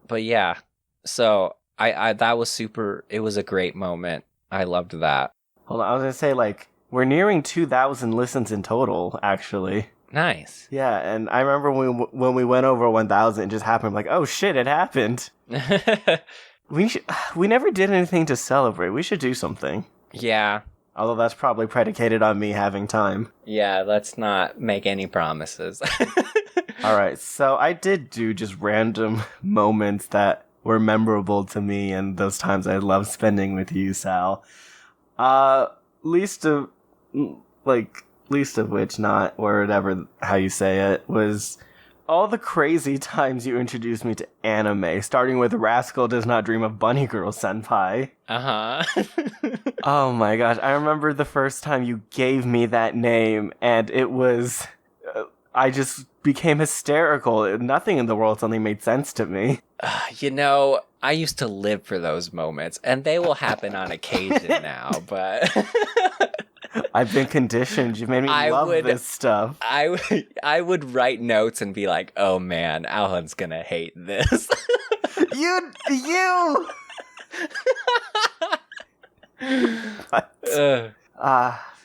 But yeah, so I that was super, it was a great moment. I loved that. Hold on, I was going to say, like, we're nearing 2,000 listens in total, actually. Nice. Yeah, and I remember when we went over 1,000, it just happened. I'm like, oh shit, it happened. We never did anything to celebrate. We should do something. Yeah. Although that's probably predicated on me having time. Yeah, let's not make any promises. Alright, so I did do just random moments that were memorable to me and those times I loved spending with you, Sal. Least of which, not, or whatever, how you say it, was all the crazy times you introduced me to anime, starting with Rascal Does Not Dream of Bunny Girl Senpai. Uh-huh. Oh my gosh, I remember the first time you gave me that name, and it was... I just became hysterical. Nothing in the world suddenly made sense to me. I used to live for those moments, and they will happen on occasion now, but... I've been conditioned. You've made me love this stuff. I would write notes and be like, oh man, Alan's gonna hate this. You!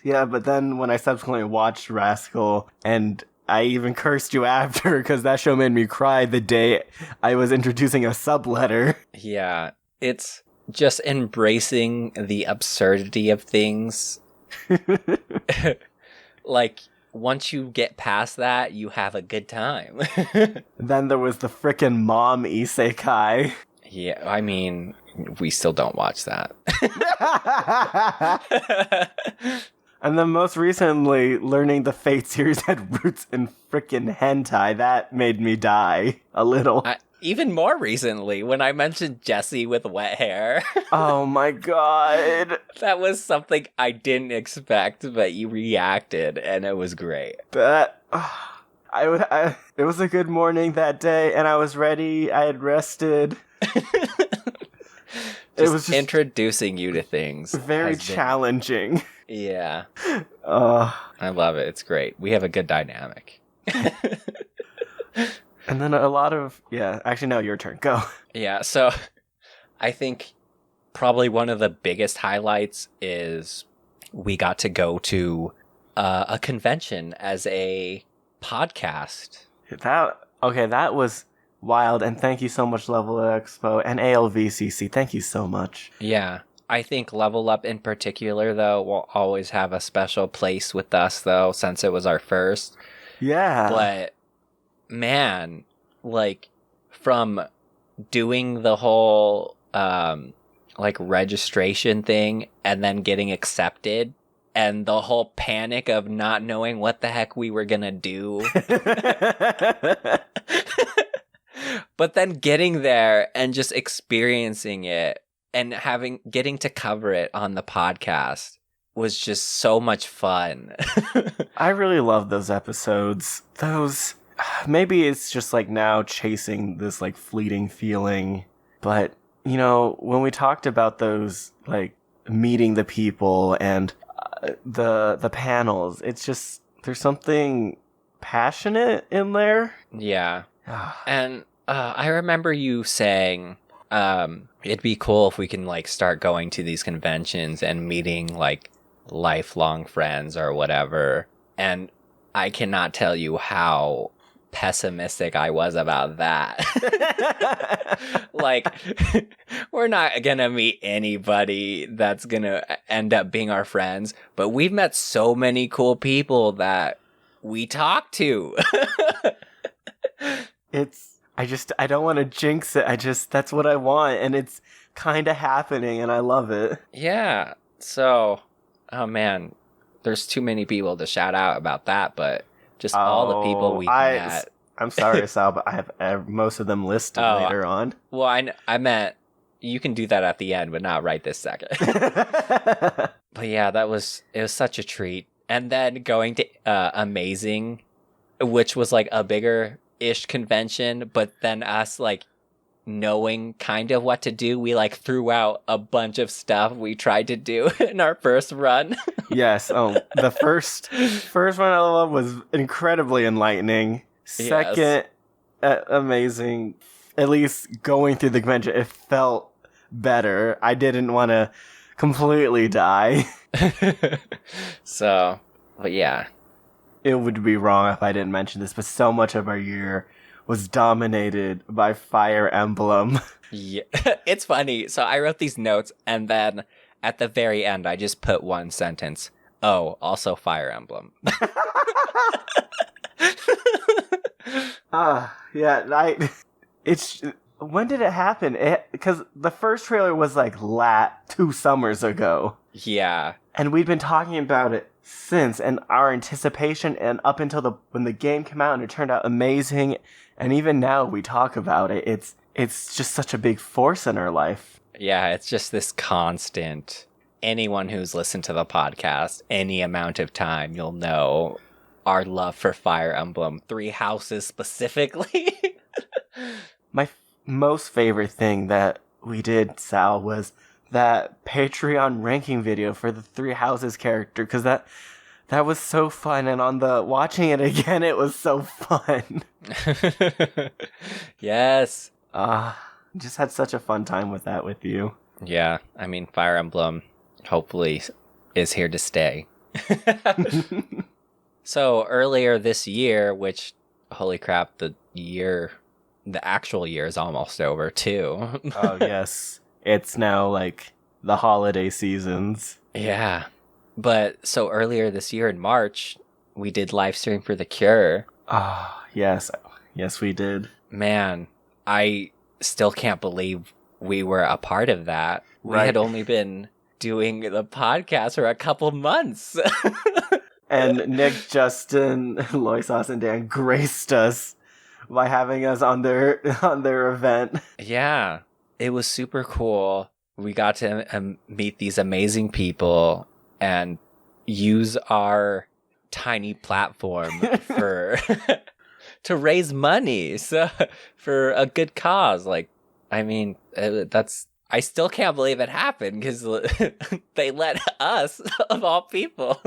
Yeah, but then when I subsequently watched Rascal, and I even cursed you after, because that show made me cry the day I was introducing a subletter. Yeah, it's just embracing the absurdity of things. Like, once you get past that, you have a good time. Then there was the frickin' mom isekai. Yeah, I mean, we still don't watch that. And then most recently, learning the Fate series had roots in frickin' hentai. That made me die a little. even more recently when I mentioned Jesse with wet hair. Oh my god. That was something I didn't expect, but you reacted, and it was great. That it was a good morning that day, and I was ready. I had rested. It was just introducing you to things. Very challenging. Yeah. I love it. It's great. We have a good dynamic. And then a lot of actually no, your turn. Go. Yeah, so I think probably one of the biggest highlights is we got to go to a convention as a podcast. That was wild, and thank you so much, Level Up Expo and ALVCC. Thank you so much. Yeah. I think Level Up in particular, though, will always have a special place with us, though, since it was our first. Yeah. But, man, like, from doing the whole, registration thing and then getting accepted and the whole panic of not knowing what the heck we were gonna do. But then getting there and just experiencing it and getting to cover it on the podcast was just so much fun. I really love those episodes. Maybe it's just like now chasing this like fleeting feeling, but you know, when we talked about those like meeting the people and the panels, it's just there's something passionate in there. Yeah. And I remember you saying it'd be cool if we can like start going to these conventions and meeting like lifelong friends or whatever. And I cannot tell you how pessimistic I was about that. Like, we're not gonna meet anybody that's gonna end up being our friends, but we've met so many cool people that we talk to. I don't want to jinx it. That's what I want, and it's kind of happening, and I love it. Yeah. So, oh man, there's too many people to shout out about that, but just all the people we met. I'm sorry, Sal, but I have most of them listed later on. Well, I meant you can do that at the end, but not right this second. But yeah, it was such a treat. And then going to Amazing, which was like a bigger-ish convention, but then us like knowing kind of what to do, we like threw out a bunch of stuff we tried to do in our first run. Yes. The first run I love was incredibly enlightening. Second, yes. Amazing. At least going through the convention, it felt better. I didn't want to completely die. So, but yeah. It would be wrong if I didn't mention this, but so much of our year was dominated by Fire Emblem. Yeah, it's funny. So I wrote these notes, and then at the very end, I just put one sentence. Oh, also Fire Emblem. When did it happen? Because the first trailer was like 2 summers ago. Yeah. And we'd been talking about it since, and our anticipation, and up until when the game came out and it turned out amazing, and even now we talk about it, it's just such a big force in our life. Yeah, it's just this constant. Anyone who's listened to the podcast any amount of time, you'll know our love for Fire Emblem 3 Houses specifically. My most favorite thing that we did, Sal, was that Patreon ranking video for the 3 Houses character, because that was so fun, and on the watching it again, it was so fun. Yes. Just had such a fun time with that with you. Yeah, I mean, Fire Emblem hopefully is here to stay. So earlier this year, which, holy crap, the actual year is almost over too. Oh yes. It's now like the holiday seasons. Yeah. But so earlier this year in March, we did live stream for The Cure. Oh, yes. Yes, we did. Man, I still can't believe we were a part of that. We had only been doing the podcast for a couple months. And Nick, Justin, Loisos, and Dan graced us by having us on their event. Yeah, it was super cool. We got to meet these amazing people and use our tiny platform for to raise money for a good cause. Like, I mean, I still can't believe it happened because they let us, of all people.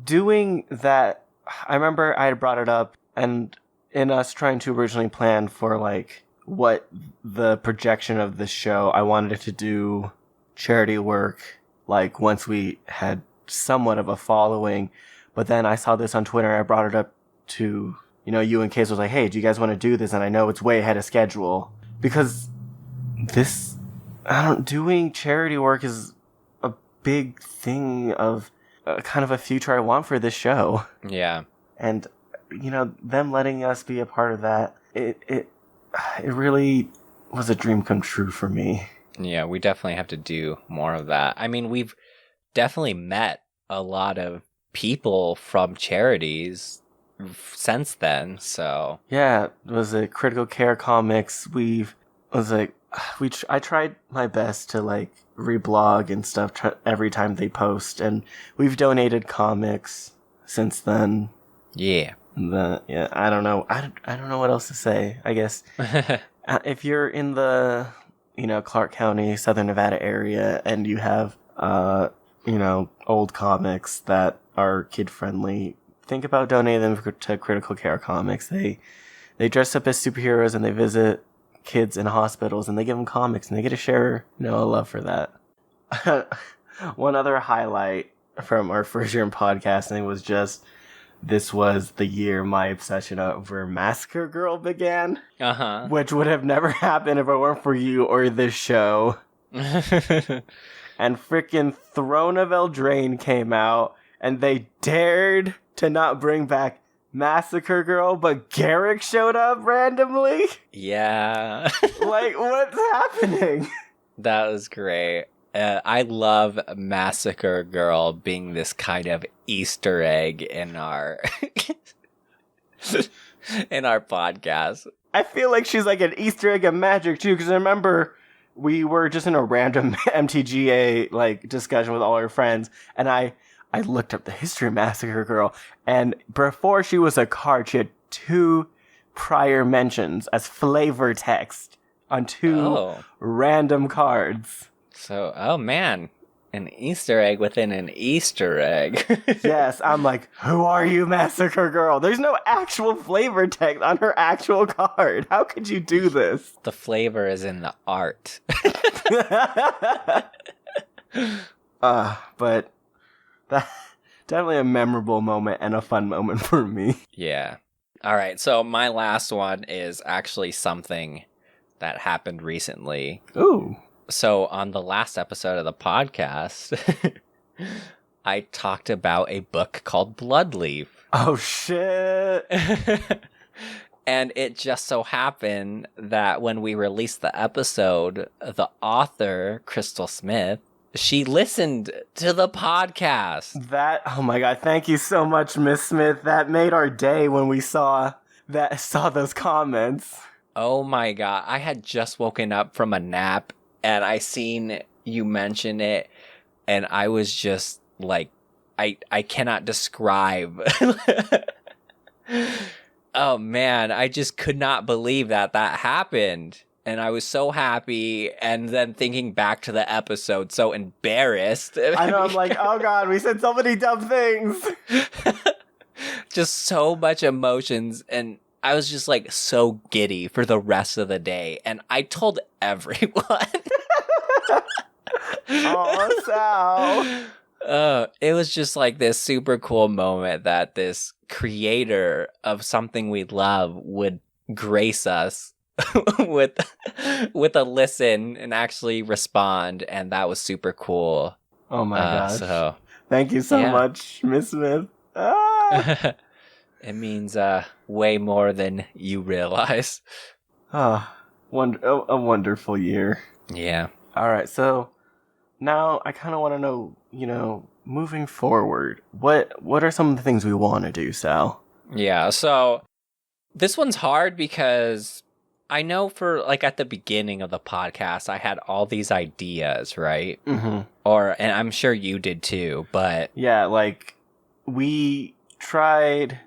Doing that, I remember I had brought it up, and in us trying to originally plan for like what the projection of the show, I wanted it to do charity work like once we had somewhat of a following. But then I saw this on Twitter, I brought it up to, you and Case was like, hey, do you guys want to do this? And I know it's way ahead of schedule because doing charity work is a big thing of kind of a future I want for this show. Yeah. And, them letting us be a part of that, it really was a dream come true for me. Yeah, we definitely have to do more of that. I mean, we've definitely met a lot of people from charities since then, so. Yeah, it was a Critical Care Comics. I tried my best to like reblog and stuff every time they post, and we've donated comics since then. Yeah. I don't know. I don't know what else to say. I guess if you're in the Clark County, Southern Nevada area, and you have old comics that are kid friendly, think about donating them to Critical Care Comics. They dress up as superheroes and they visit kids in hospitals and they give them comics and they get to share a love for that. One other highlight from our first year in podcasting was just this was the year my obsession over Massacre Girl began. Uh-huh. Which would have never happened if it weren't for you or this show. And freaking Throne of Eldraine came out, and they dared to not bring back Massacre Girl, but Garrick showed up randomly? Yeah. Like, what's happening? That was great. I love Massacre Girl being this kind of Easter egg in our in our podcast. I feel like she's like an Easter egg of magic too, because I remember we were just in a random MTGA like discussion with all our friends, and I looked up the history of Massacre Girl, and before she was a card, she had 2 prior mentions as flavor text on 2 random cards. So, oh man, an Easter egg within an Easter egg. Yes, I'm like, who are you, Massacre Girl? There's no actual flavor text on her actual card. How could you do this? The flavor is in the art. But that definitely a memorable moment and a fun moment for me. Yeah. All right, so my last one is actually something that happened recently. Ooh. So on the last episode of the podcast, I talked about a book called Bloodleaf. Oh, shit. And it just so happened that when we released the episode, the author, Crystal Smith, she listened to the podcast. Oh my God, thank you so much, Miss Smith. That made our day when we saw those comments. Oh my God, I had just woken up from a nap and I seen you mention it, and I was just like, I cannot describe. Oh man, I just could not believe that happened. And I was so happy, and then thinking back to the episode, so embarrassed. I know, I'm like, oh God, we said so many dumb things. Just so much emotions, and I was just like so giddy for the rest of the day, and I told everyone. Oh, Sal. It was just like this super cool moment that this creator of something we love would grace us with a listen and actually respond, and that was super cool. Oh my gosh. So thank you so much, Miss Smith. It means way more than you realize. A wonderful year. Yeah. All right, so now I kind of want to know, moving forward, what are some of the things we want to do, Sal? Yeah, so This one's hard because I know for like at the beginning of the podcast, I had all these ideas, right? Mm-hmm. And I'm sure you did too, but yeah, like we tried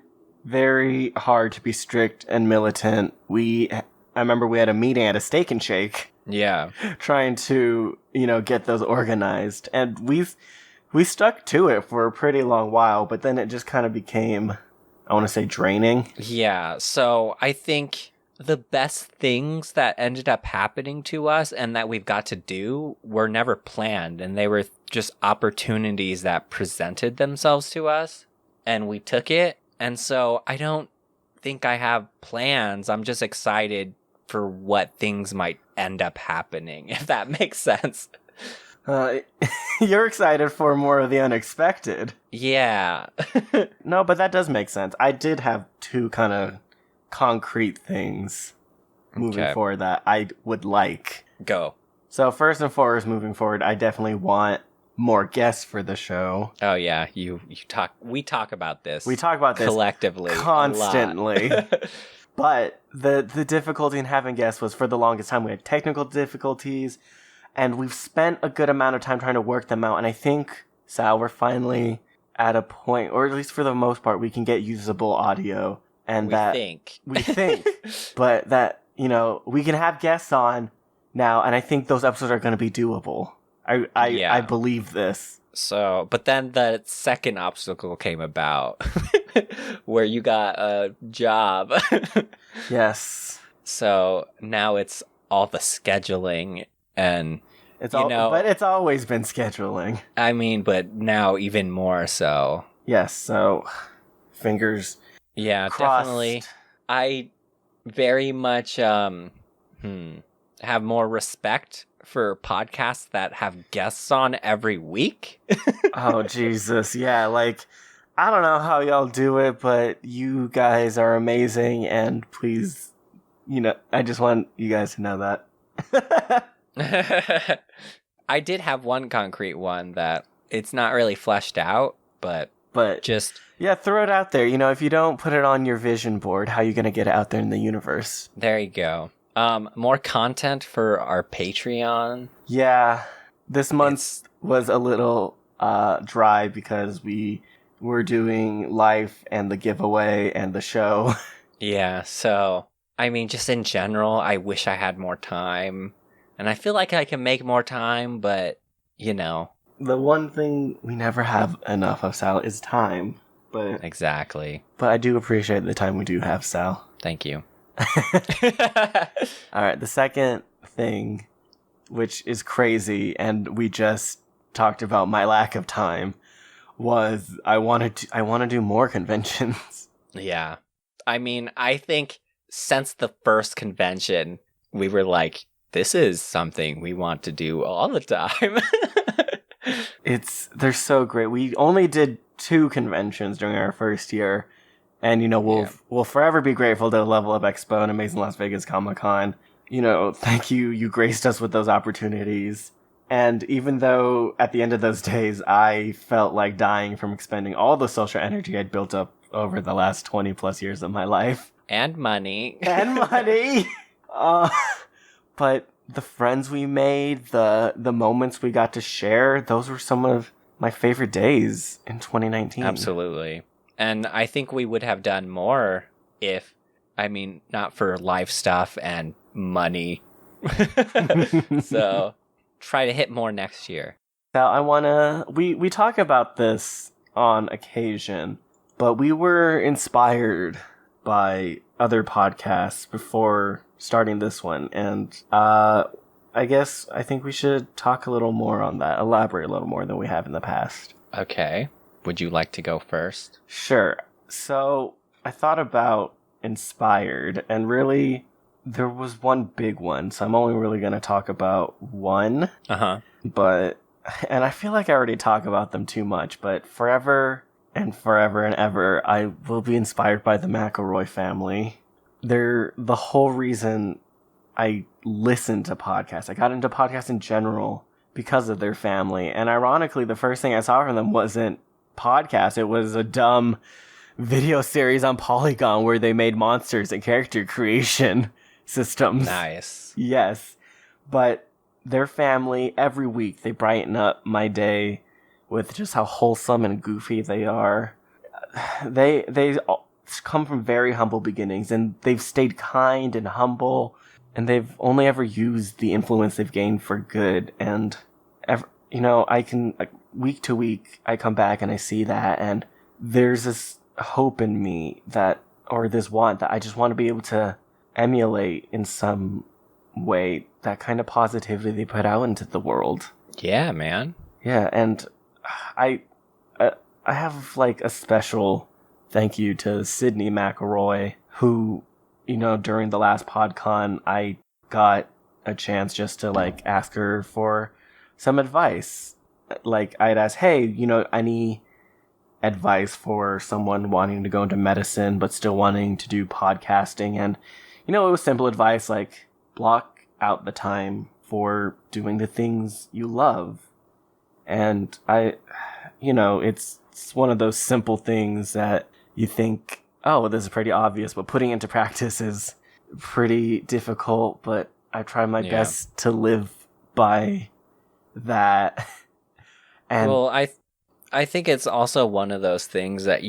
very hard to be strict and militant. I remember we had a meeting at a Steak and Shake yeah, trying to, get those organized. And we stuck to it for a pretty long while, but then it just kind of became, I want to say, draining. yeah. So I think the best things that ended up happening to us and that we've got to do were never planned, and they were just opportunities that presented themselves to us, and we took it. And so I don't think I have plans. I'm just excited for what things might end up happening, if that makes sense. You're excited for more of the unexpected. Yeah. No, but that does make sense. I did have two kind of concrete things moving forward that I would like. Go. So first and foremost, moving forward, I definitely want more guests for the show. Oh yeah, we talk about this. We talk about this collectively constantly. But the difficulty in having guests was, for the longest time, we had technical difficulties, and we've spent a good amount of time trying to work them out. And I think, Sal, we're finally at a point, or at least for the most part, we can get usable audio. And we think, but that, we can have guests on now, and I think those episodes are going to be doable. I believe this. So, but then the second obstacle came about where you got a job. Yes. So now it's all the scheduling and but it's always been scheduling. I mean, but now even more so. Yes. So fingers. Yeah, crossed. Definitely. I very much have more respect for podcasts that have guests on every week. Oh, Jesus. Yeah, like, I don't know how y'all do it, but you guys are amazing, and please, I just want you guys to know that. I did have one concrete one that it's not really fleshed out, but just... Yeah, throw it out there. If you don't put it on your vision board, how are you going to get it out there in the universe? There you go. More content for our Patreon. Yeah, this month was a little dry because we were doing life and the giveaway and the show. Yeah, so, I mean, just in general, I wish I had more time. And I feel like I can make more time, but, The one thing we never have enough of, Sal, is time. But exactly. But I do appreciate the time we do have, Sal. Thank you. All right, the second thing, which is crazy, and we just talked about my lack of time, was I want to do more conventions. Yeah. I mean, I think since the first convention, we were like, this is something we want to do all the time. They're so great. We only did 2 conventions during our first year. And, we'll forever be grateful to Level Up Expo and Amazing Las Vegas Comic-Con. Thank you. You graced us with those opportunities. And even though at the end of those days, I felt like dying from expending all the social energy I'd built up over the last 20 plus years of my life. And money. But the friends we made, the moments we got to share, those were some of my favorite days in 2019. Absolutely. And I think we would have done more if, not for life stuff and money. So try to hit more next year. Now, we talk about this on occasion, but we were inspired by other podcasts before starting this one. And I think we should talk a little more on that, elaborate a little more than we have in the past. Okay. Would you like to go first? Sure. So I thought about inspired, and really there was one big one. So I'm only really going to talk about one. Uh-huh. And I feel like I already talk about them too much, but forever and ever, I will be inspired by the McElroy family. They're the whole reason I listened to podcasts. I got into podcasts in general because of their family. And ironically, the first thing I saw from them wasn't podcast. It was a dumb video series on Polygon where they made monsters and character creation systems. Nice. Yes. But their family, every week, they brighten up my day with just how wholesome and goofy they are. They come from very humble beginnings, and they've stayed kind and humble, and they've only ever used the influence they've gained for good. And I can, like, week to week, I come back and I see that, and there's this hope in me or this want that I just want to be able to emulate in some way that kind of positivity they put out into the world. Yeah, man. Yeah, and I have like a special thank you to Sydney McElroy, who, during the last PodCon, I got a chance just to like ask her for some advice. Like, I'd ask, hey, any advice for someone wanting to go into medicine but still wanting to do podcasting? And it was simple advice like block out the time for doing the things you love. And it's one of those simple things that you think, oh, this is pretty obvious, but putting into practice is pretty difficult. But I try my best to live by that. And well, I think it's also one of those things that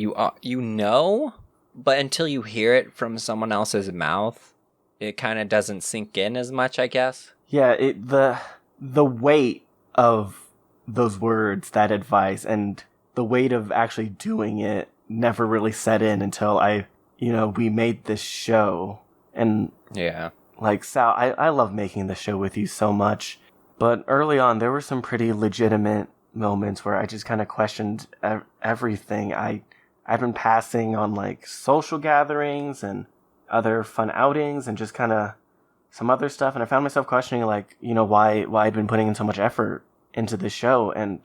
but until you hear it from someone else's mouth, it kind of doesn't sink in as much, I guess. Yeah, the weight of those words, that advice, and the weight of actually doing it never really set in until we made this show. And yeah, like, Sal, I love making the show with you so much, but early on there were some pretty legitimate moments where I just kind of questioned everything. I'd been passing on like social gatherings and other fun outings and just kind of some other stuff, and I found myself questioning like, why I'd been putting in so much effort into the show. And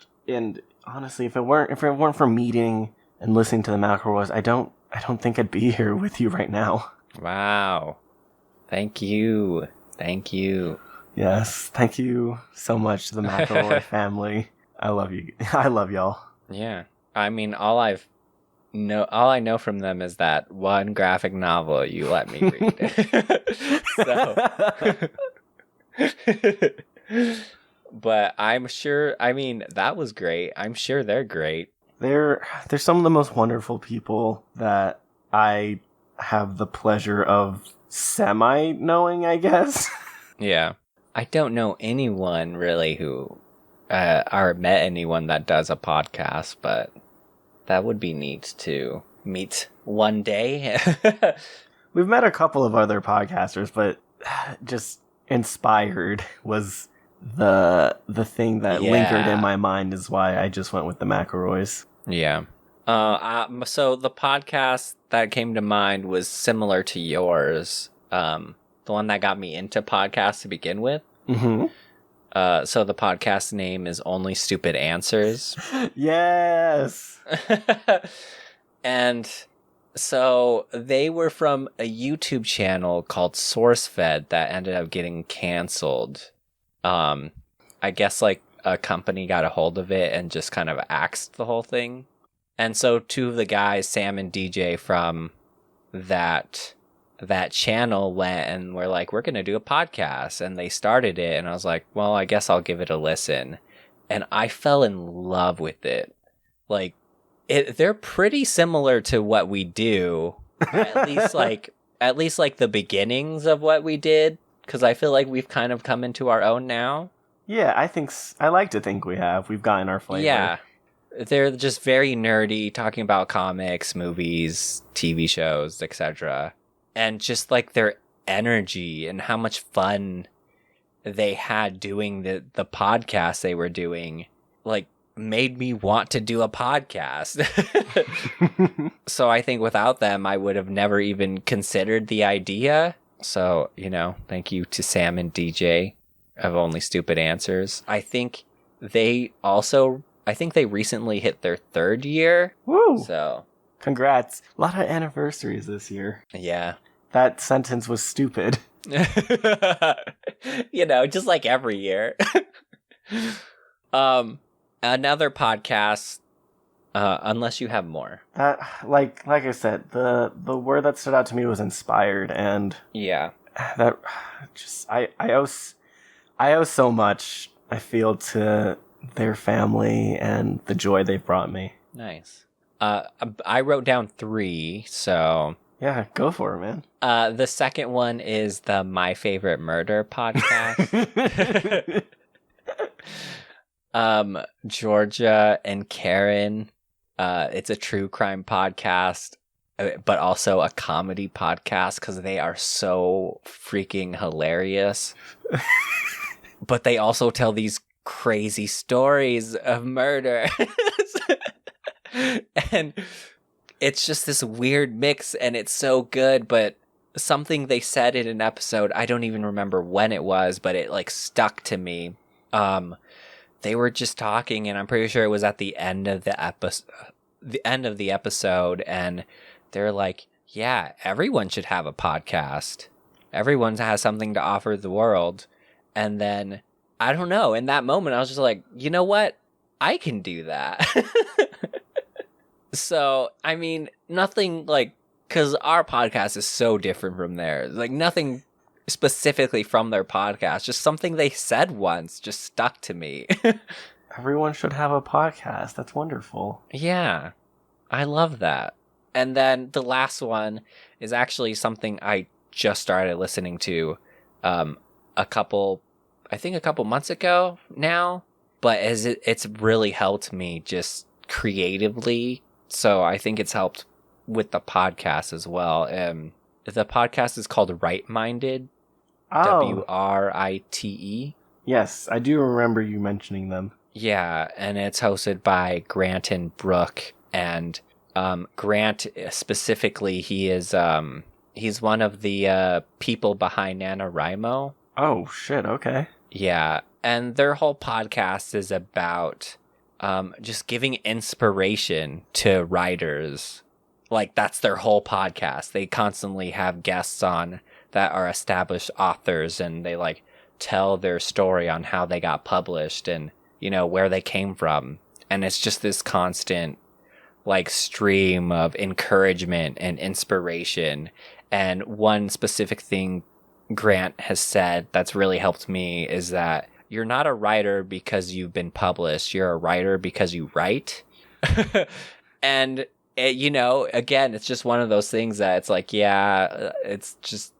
honestly, if it weren't for meeting and listening to the McElroys, I don't think I'd be here with you right now. Wow. Thank you. Yes, thank you so much to the McElroy family. I love you. I love y'all. Yeah. I mean, all I know from them is that one graphic novel you let me read. But I'm sure, that was great. I'm sure they're great. They're some of the most wonderful people that I have the pleasure of semi-knowing, I guess. Yeah. I don't know anyone really who or met anyone that does a podcast, but that would be neat to meet one day. We've met a couple of other podcasters, but just Inspired was the thing that lingered in my mind, is why I just went with the McElroys. Yeah. So the podcast that came to mind was similar to yours. The one that got me into podcasts to begin with. Mm-hmm. So the podcast name is Only Stupid Answers. Yes. And so they were from a YouTube channel called SourceFed that ended up getting canceled. I guess like a company got a hold of it and just kind of axed the whole thing. And so two of the guys, Sam and DJ from that channel, went and were like, we're going to do a podcast. And they started it. And I was like, well, I guess I'll give it a listen. And I fell in love with it. Like, they're pretty similar to what we do. At least like the beginnings of what we did. Because I feel like we've kind of come into our own now. Yeah, I like to think we have. We've gotten our flavor. Yeah. They're just very nerdy, talking about comics, movies, TV shows, etc. And just like their energy and how much fun they had doing the podcast they were doing, like, made me want to do a podcast. So I think without them, I would have never even considered the idea. So, thank you to Sam and DJ of Only Stupid Answers. I think they recently hit their 3rd year. Woo! So, congrats. A lot of anniversaries this year. Yeah. That sentence was stupid. Just like every year. Another podcast Unless you have more. That, like I said, the word that stood out to me was inspired, and Yeah. that just I owe so much, I feel, to their family and the joy they've brought me. Nice. I wrote down 3, so Yeah, go for it, man. the second one is the My Favorite Murder podcast. Georgia and Karen. It's a true crime podcast, but also a comedy podcast because they are so freaking hilarious. But they also tell these crazy stories of murder. And it's just this weird mix, and it's so good, but something they said in an episode, I don't even remember when it was, but it like stuck to me. They were just talking, and I'm pretty sure it was at the end of the episode, and they're like, yeah, everyone should have a podcast. Everyone has something to offer the world. And then, I don't know, in that moment, I was just like, you know what? I can do that. So, I mean, nothing like, because our podcast is so different from theirs. Like, nothing specifically from their podcast, just something they said once just stuck to me. Everyone should have a podcast. That's wonderful. Yeah, I love that. And then the last one is actually something I just started listening to a couple months ago now, but it's really helped me just creatively. So I think it's helped with the podcast as well. The podcast is called Right Minded. Oh. WRITE. Yes, I do remember you mentioning them. Yeah, and it's hosted by Grant and Brooke. And Grant specifically, he's one of the people behind NaNoWriMo. Oh shit! Okay. Yeah, and their whole podcast is about just giving inspiration to writers. Like, that's their whole podcast. They constantly have guests on that are established authors, and they like tell their story on how they got published and, you know, where they came from. And it's just this constant like stream of encouragement and inspiration. And one specific thing Grant has said that's really helped me is that you're not a writer because you've been published. You're a writer because you write. And you know, again, it's just one of those things that it's like, yeah, it's just,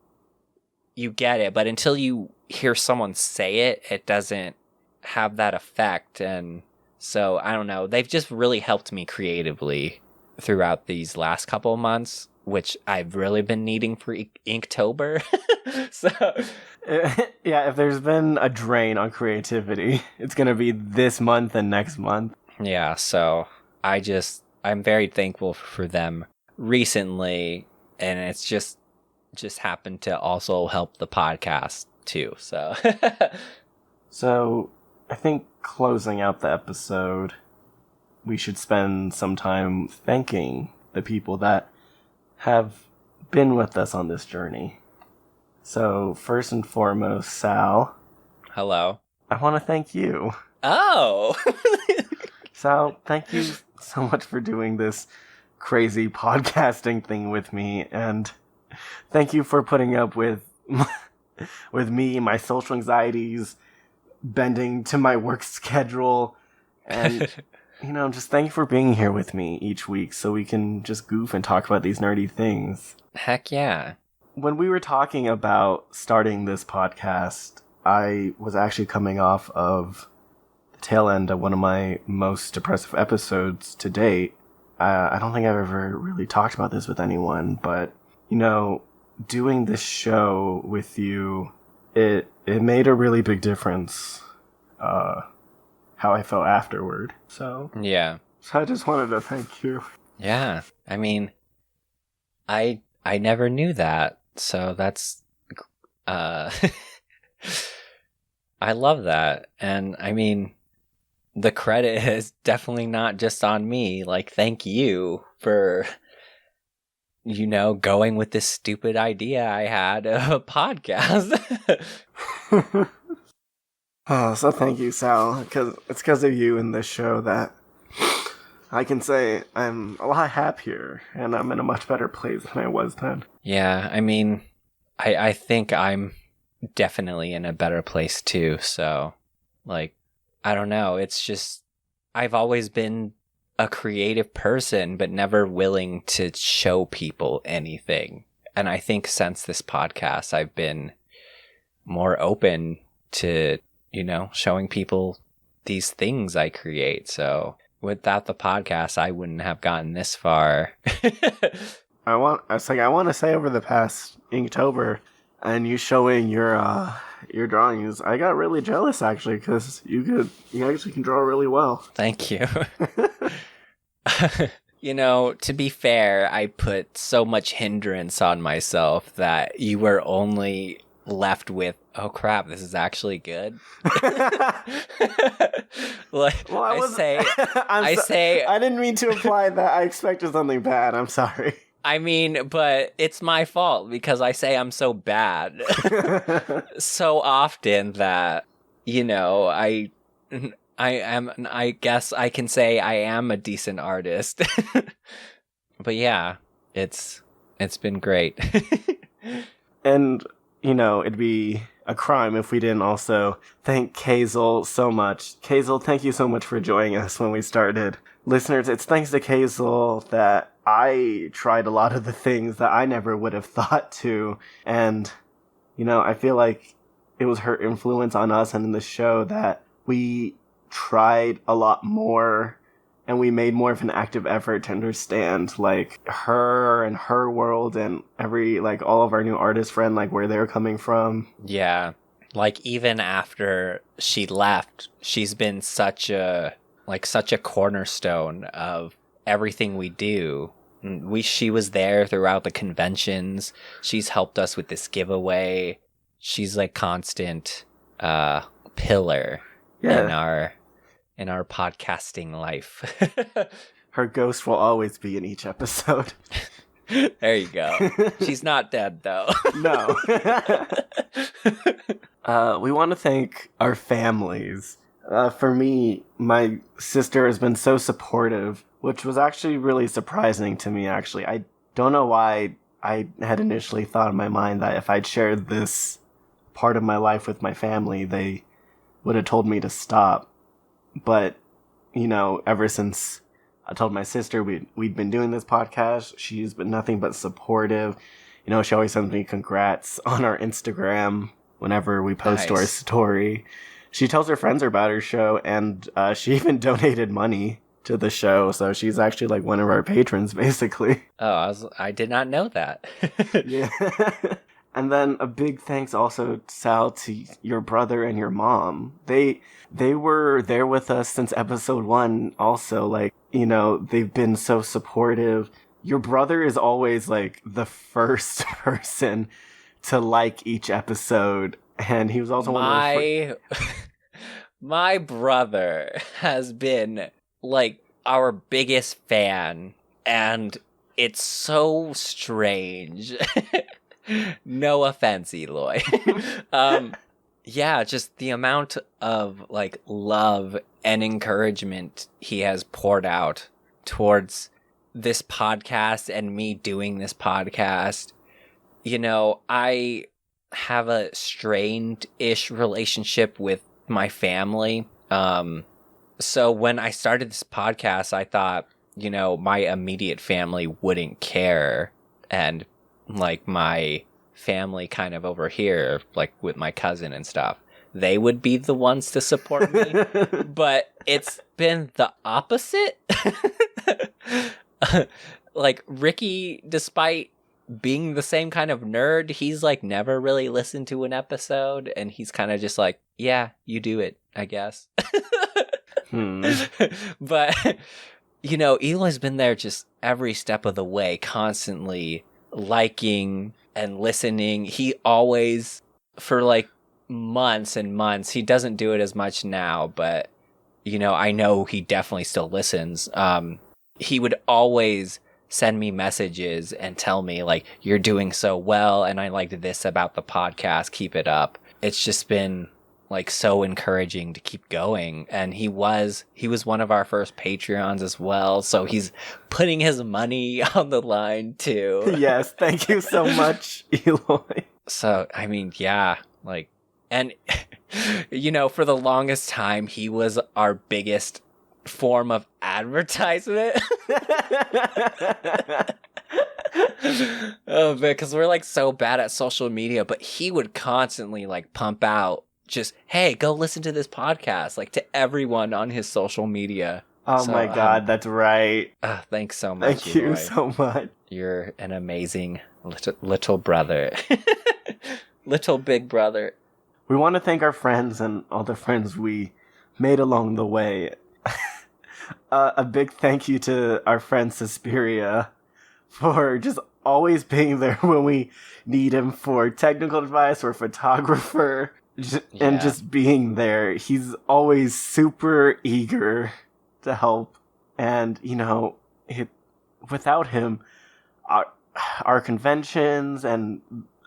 you get it. But until you hear someone say it, it doesn't have that effect. And so, I don't know, they've just really helped me creatively throughout these last couple of months, which I've really been needing for Inktober. So, yeah, if there's been a drain on creativity, it's going to be this month and next month. Yeah, so I'm very thankful for them recently, and it's just happened to also help the podcast too. So So I think closing out the episode, we should spend some time thanking the people that have been with us on this journey. So first and foremost, Sal. Hello. I want to thank you. Oh. Sal, thank you so much for doing this crazy podcasting thing with me, and thank you for putting up with me, my social anxieties, bending to my work schedule, and you know, just thank you for being here with me each week so we can just goof and talk about these nerdy things. Heck yeah. When we were talking about starting this podcast, I was actually coming off of the tail end of one of my most depressive episodes to date. I don't think I've ever really talked about this with anyone, but, you know, doing this show with you, it made a really big difference, how I felt afterward. So yeah. So I just wanted to thank you. Yeah. I mean, I never knew that. So that's I love that. And I mean, the credit is definitely not just on me. Like, thank you for, you know, going with this stupid idea I had of a podcast. Oh, so thank you, Sal, because it's because of you in this show that I can say I'm a lot happier and I'm in a much better place than I was then. Yeah, I mean, I think I'm definitely in a better place too. So, like, I don't know. It's just, I've always been a creative person, but never willing to show people anything. And I think since this podcast, I've been more open to, showing people these things I create. So without the podcast, I wouldn't have gotten this far. I want to say over the past Inktober and you showing your drawings, I got really jealous actually because you actually can draw really well. Thank you. To be fair, I put so much hindrance on myself that you were only left with, oh crap, this is actually good. I didn't mean to imply that I expected something bad. I'm sorry. I mean, but it's my fault because I say I'm so bad so often that, I guess I can say I am a decent artist. But yeah, it's been great. And, it'd be a crime if we didn't also thank Kazel so much. Kazel, thank you so much for joining us when we started. Listeners, it's thanks to Kazel that I tried a lot of the things that I never would have thought to. And, I feel like it was her influence on us and in the show that we tried a lot more and we made more of an active effort to understand like her and her world and all of our new artist friend, like where they're coming from. Yeah. Like even after she left, she's been such a cornerstone of everything we do. She was there throughout the conventions. She's helped us with this giveaway. She's like constant pillar in our podcasting life. Her ghost will always be in each episode. There you go. She's not dead though. No. We want to thank our families. For me, my sister has been so supportive, which was actually really surprising to me, actually. I don't know why I had initially thought in my mind that if I'd shared this part of my life with my family, they would have told me to stop. But, ever since I told my sister we'd been doing this podcast, she's been nothing but supportive. She always sends me congrats on our Instagram whenever we post to our story. She tells her friends about her show, and she even donated money to the show, so she's actually like one of our patrons, basically. Oh, I did not know that. Yeah. And then a big thanks also, Sal, to your brother and your mom. They were there with us since episode 1 also. They've been so supportive. Your brother is always like the first person to like each episode. And he was also my brother has been like our biggest fan, and it's so strange. No offense, Eloy. Yeah, just the amount of like love and encouragement he has poured out towards this podcast and me doing this podcast. I have a strained-ish relationship with my family. So when I started this podcast, I thought, my immediate family wouldn't care. And like my family kind of over here, like with my cousin and stuff, they would be the ones to support me. But it's been the opposite. Like Ricky, despite being the same kind of nerd, he's like never really listened to an episode, and he's kind of just like, yeah, you do it, I guess. But Eloy's been there just every step of the way, constantly liking and listening. He always, for like months and months, he doesn't do it as much now, but I know he definitely still listens. He would always send me messages and tell me like, you're doing so well, and I liked this about the podcast, keep it up. It's just been like so encouraging to keep going. And he was one of our first Patreons as well. So he's putting his money on the line too. Yes, thank you so much, Eloy. So, I mean, yeah, like, and, you know, for the longest time, he was our biggest form of advertisement. Oh, because we're like so bad at social media, but he would constantly like pump out just, hey, go listen to this podcast, like to everyone on his social media. Oh my God, that's right. Thanks so much. Thank you so much. You're an amazing little brother. Little big brother. We want to thank our friends and all the friends we made along the way. A big thank you to our friend Suspiria for just always being there when we need him for technical advice or photographer, and just being there. He's always super eager to help, and you know, without him, our conventions and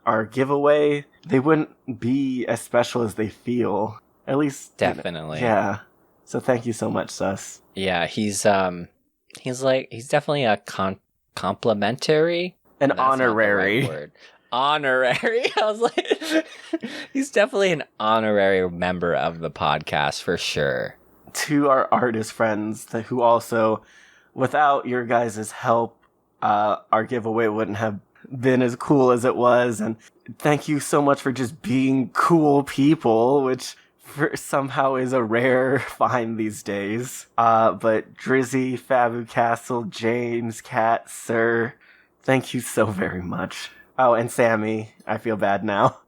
our giveaway, they wouldn't be as special as they feel. At least definitely. Yeah. So thank you so much, Sus. Yeah, he's definitely a complimentary, an honorary word. Honorary. I was like, he's definitely an honorary member of the podcast for sure. To our artist friends who also, without your guys' help, our giveaway wouldn't have been as cool as it was. And thank you so much for just being cool people, which somehow is a rare find these days. But Drizzy, Fabu Castle, James, Kat, Sir, thank you so very much. Oh, and Sammy, I feel bad now.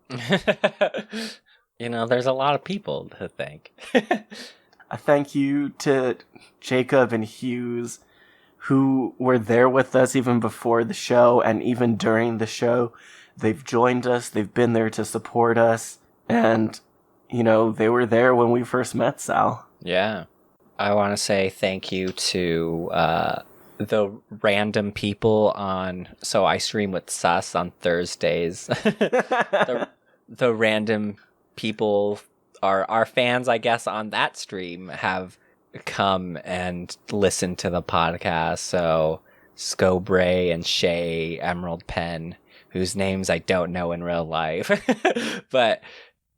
You know, there's a lot of people to thank. A thank you to Jacob and Hughes, who were there with us even before the show and even during the show. They've joined us, they've been there to support us, and you know, they were there when we first met, Sal. Yeah. I want to say thank you to the random people on... So I stream with Sus on Thursdays. The random people, our fans, I guess, on that stream have come and listened to the podcast. So Scobray and Shay, Emerald Pen, whose names I don't know in real life. But...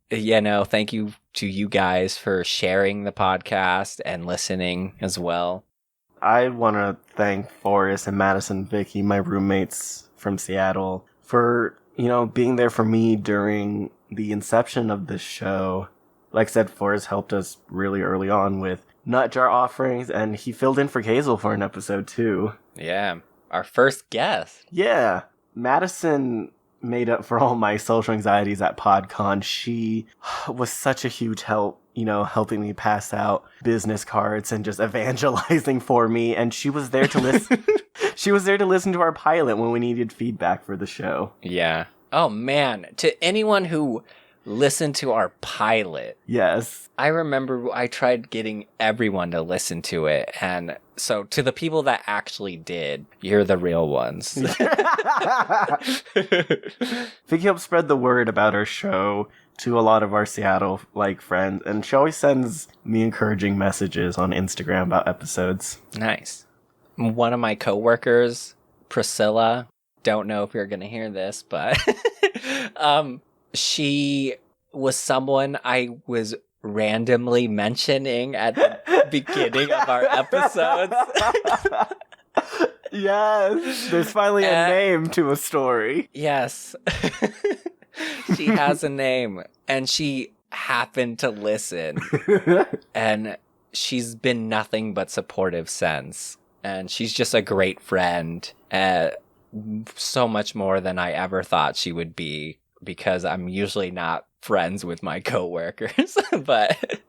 you know, thank you to you guys for sharing the podcast and listening as well. I want to thank Forrest and Madison Vicky, my roommates from Seattle, for, you know, being there for me during the inception of this show. Like I said, Forrest helped us really early on with nut jar offerings, and he filled in for Hazel for an episode too. Yeah, our first guest. Yeah, Madison made up for all my social anxieties at PodCon. She was such a huge help, you know, helping me pass out business cards and just evangelizing for me. And she was there to listen. She was there to listen to our pilot when we needed feedback for the show. Yeah. Oh man, to anyone who listened to our pilot. Yes. I remember I tried getting everyone to listen to it, and so to the people that actually did, you're the real ones. Vicky helped spread the word about our show to a lot of our Seattle friends, and she always sends me encouraging messages on Instagram about episodes. Nice. One of my coworkers, Priscilla, don't know if you're gonna hear this, but she was someone I was randomly mentioning at the beginning of our episodes. Yes, there's finally a name to a story. Yes. She has a name, and she happened to listen, and she's been nothing but supportive since, and she's just a great friend, so much more than I ever thought she would be, because I'm usually not friends with my coworkers. But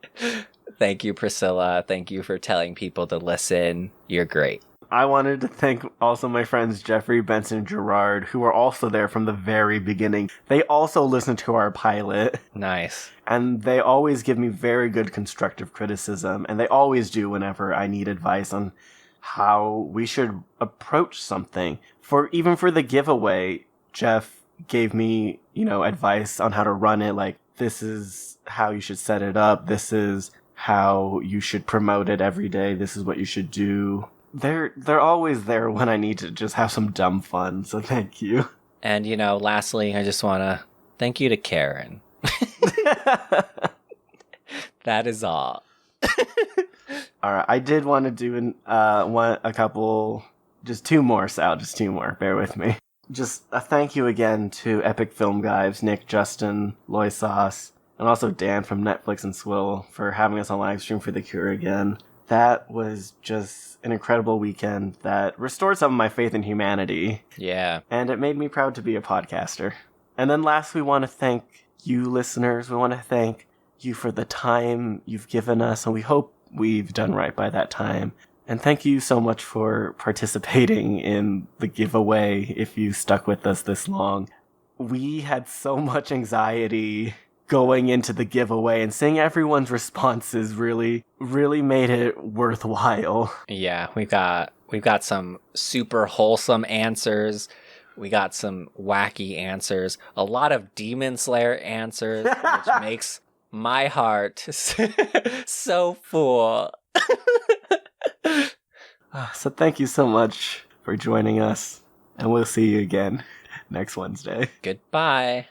thank you, Priscilla. Thank you for telling people to listen. You're great. I wanted to thank also my friends Jeffrey, Benson, and Gerard, who were also there from the very beginning. They also listened to our pilot. Nice. And they always give me very good constructive criticism, and they always do whenever I need advice on how we should approach something. Even for the giveaway, Jeff gave me, advice on how to run it, like this is how you should set it up. This is how you should promote it every day. This is what you should do. They're always there when I need to just have some dumb fun. So thank you. And, lastly, I just want to thank you to Karen. That is all. All right. I did want to do just two more, Sal. Just two more. Bear with me. Just a thank you again to Epic Film Guides, Nick, Justin, Loy Sauce, and also Dan from Netflix and Swill for having us on live stream for The Cure again. That was just an incredible weekend that restored some of my faith in humanity. Yeah. And it made me proud to be a podcaster. And then last, we want to thank you listeners. We want to thank you for the time you've given us, and we hope we've done right by that time. And thank you so much for participating in the giveaway if you stuck with us this long. We had so much anxiety going into the giveaway, and seeing everyone's responses really made it worthwhile. Yeah, we've got some super wholesome answers. We got some wacky answers. A lot of Demon Slayer answers, which makes my heart so full. So thank you so much for joining us, and we'll see you again next Wednesday. Goodbye.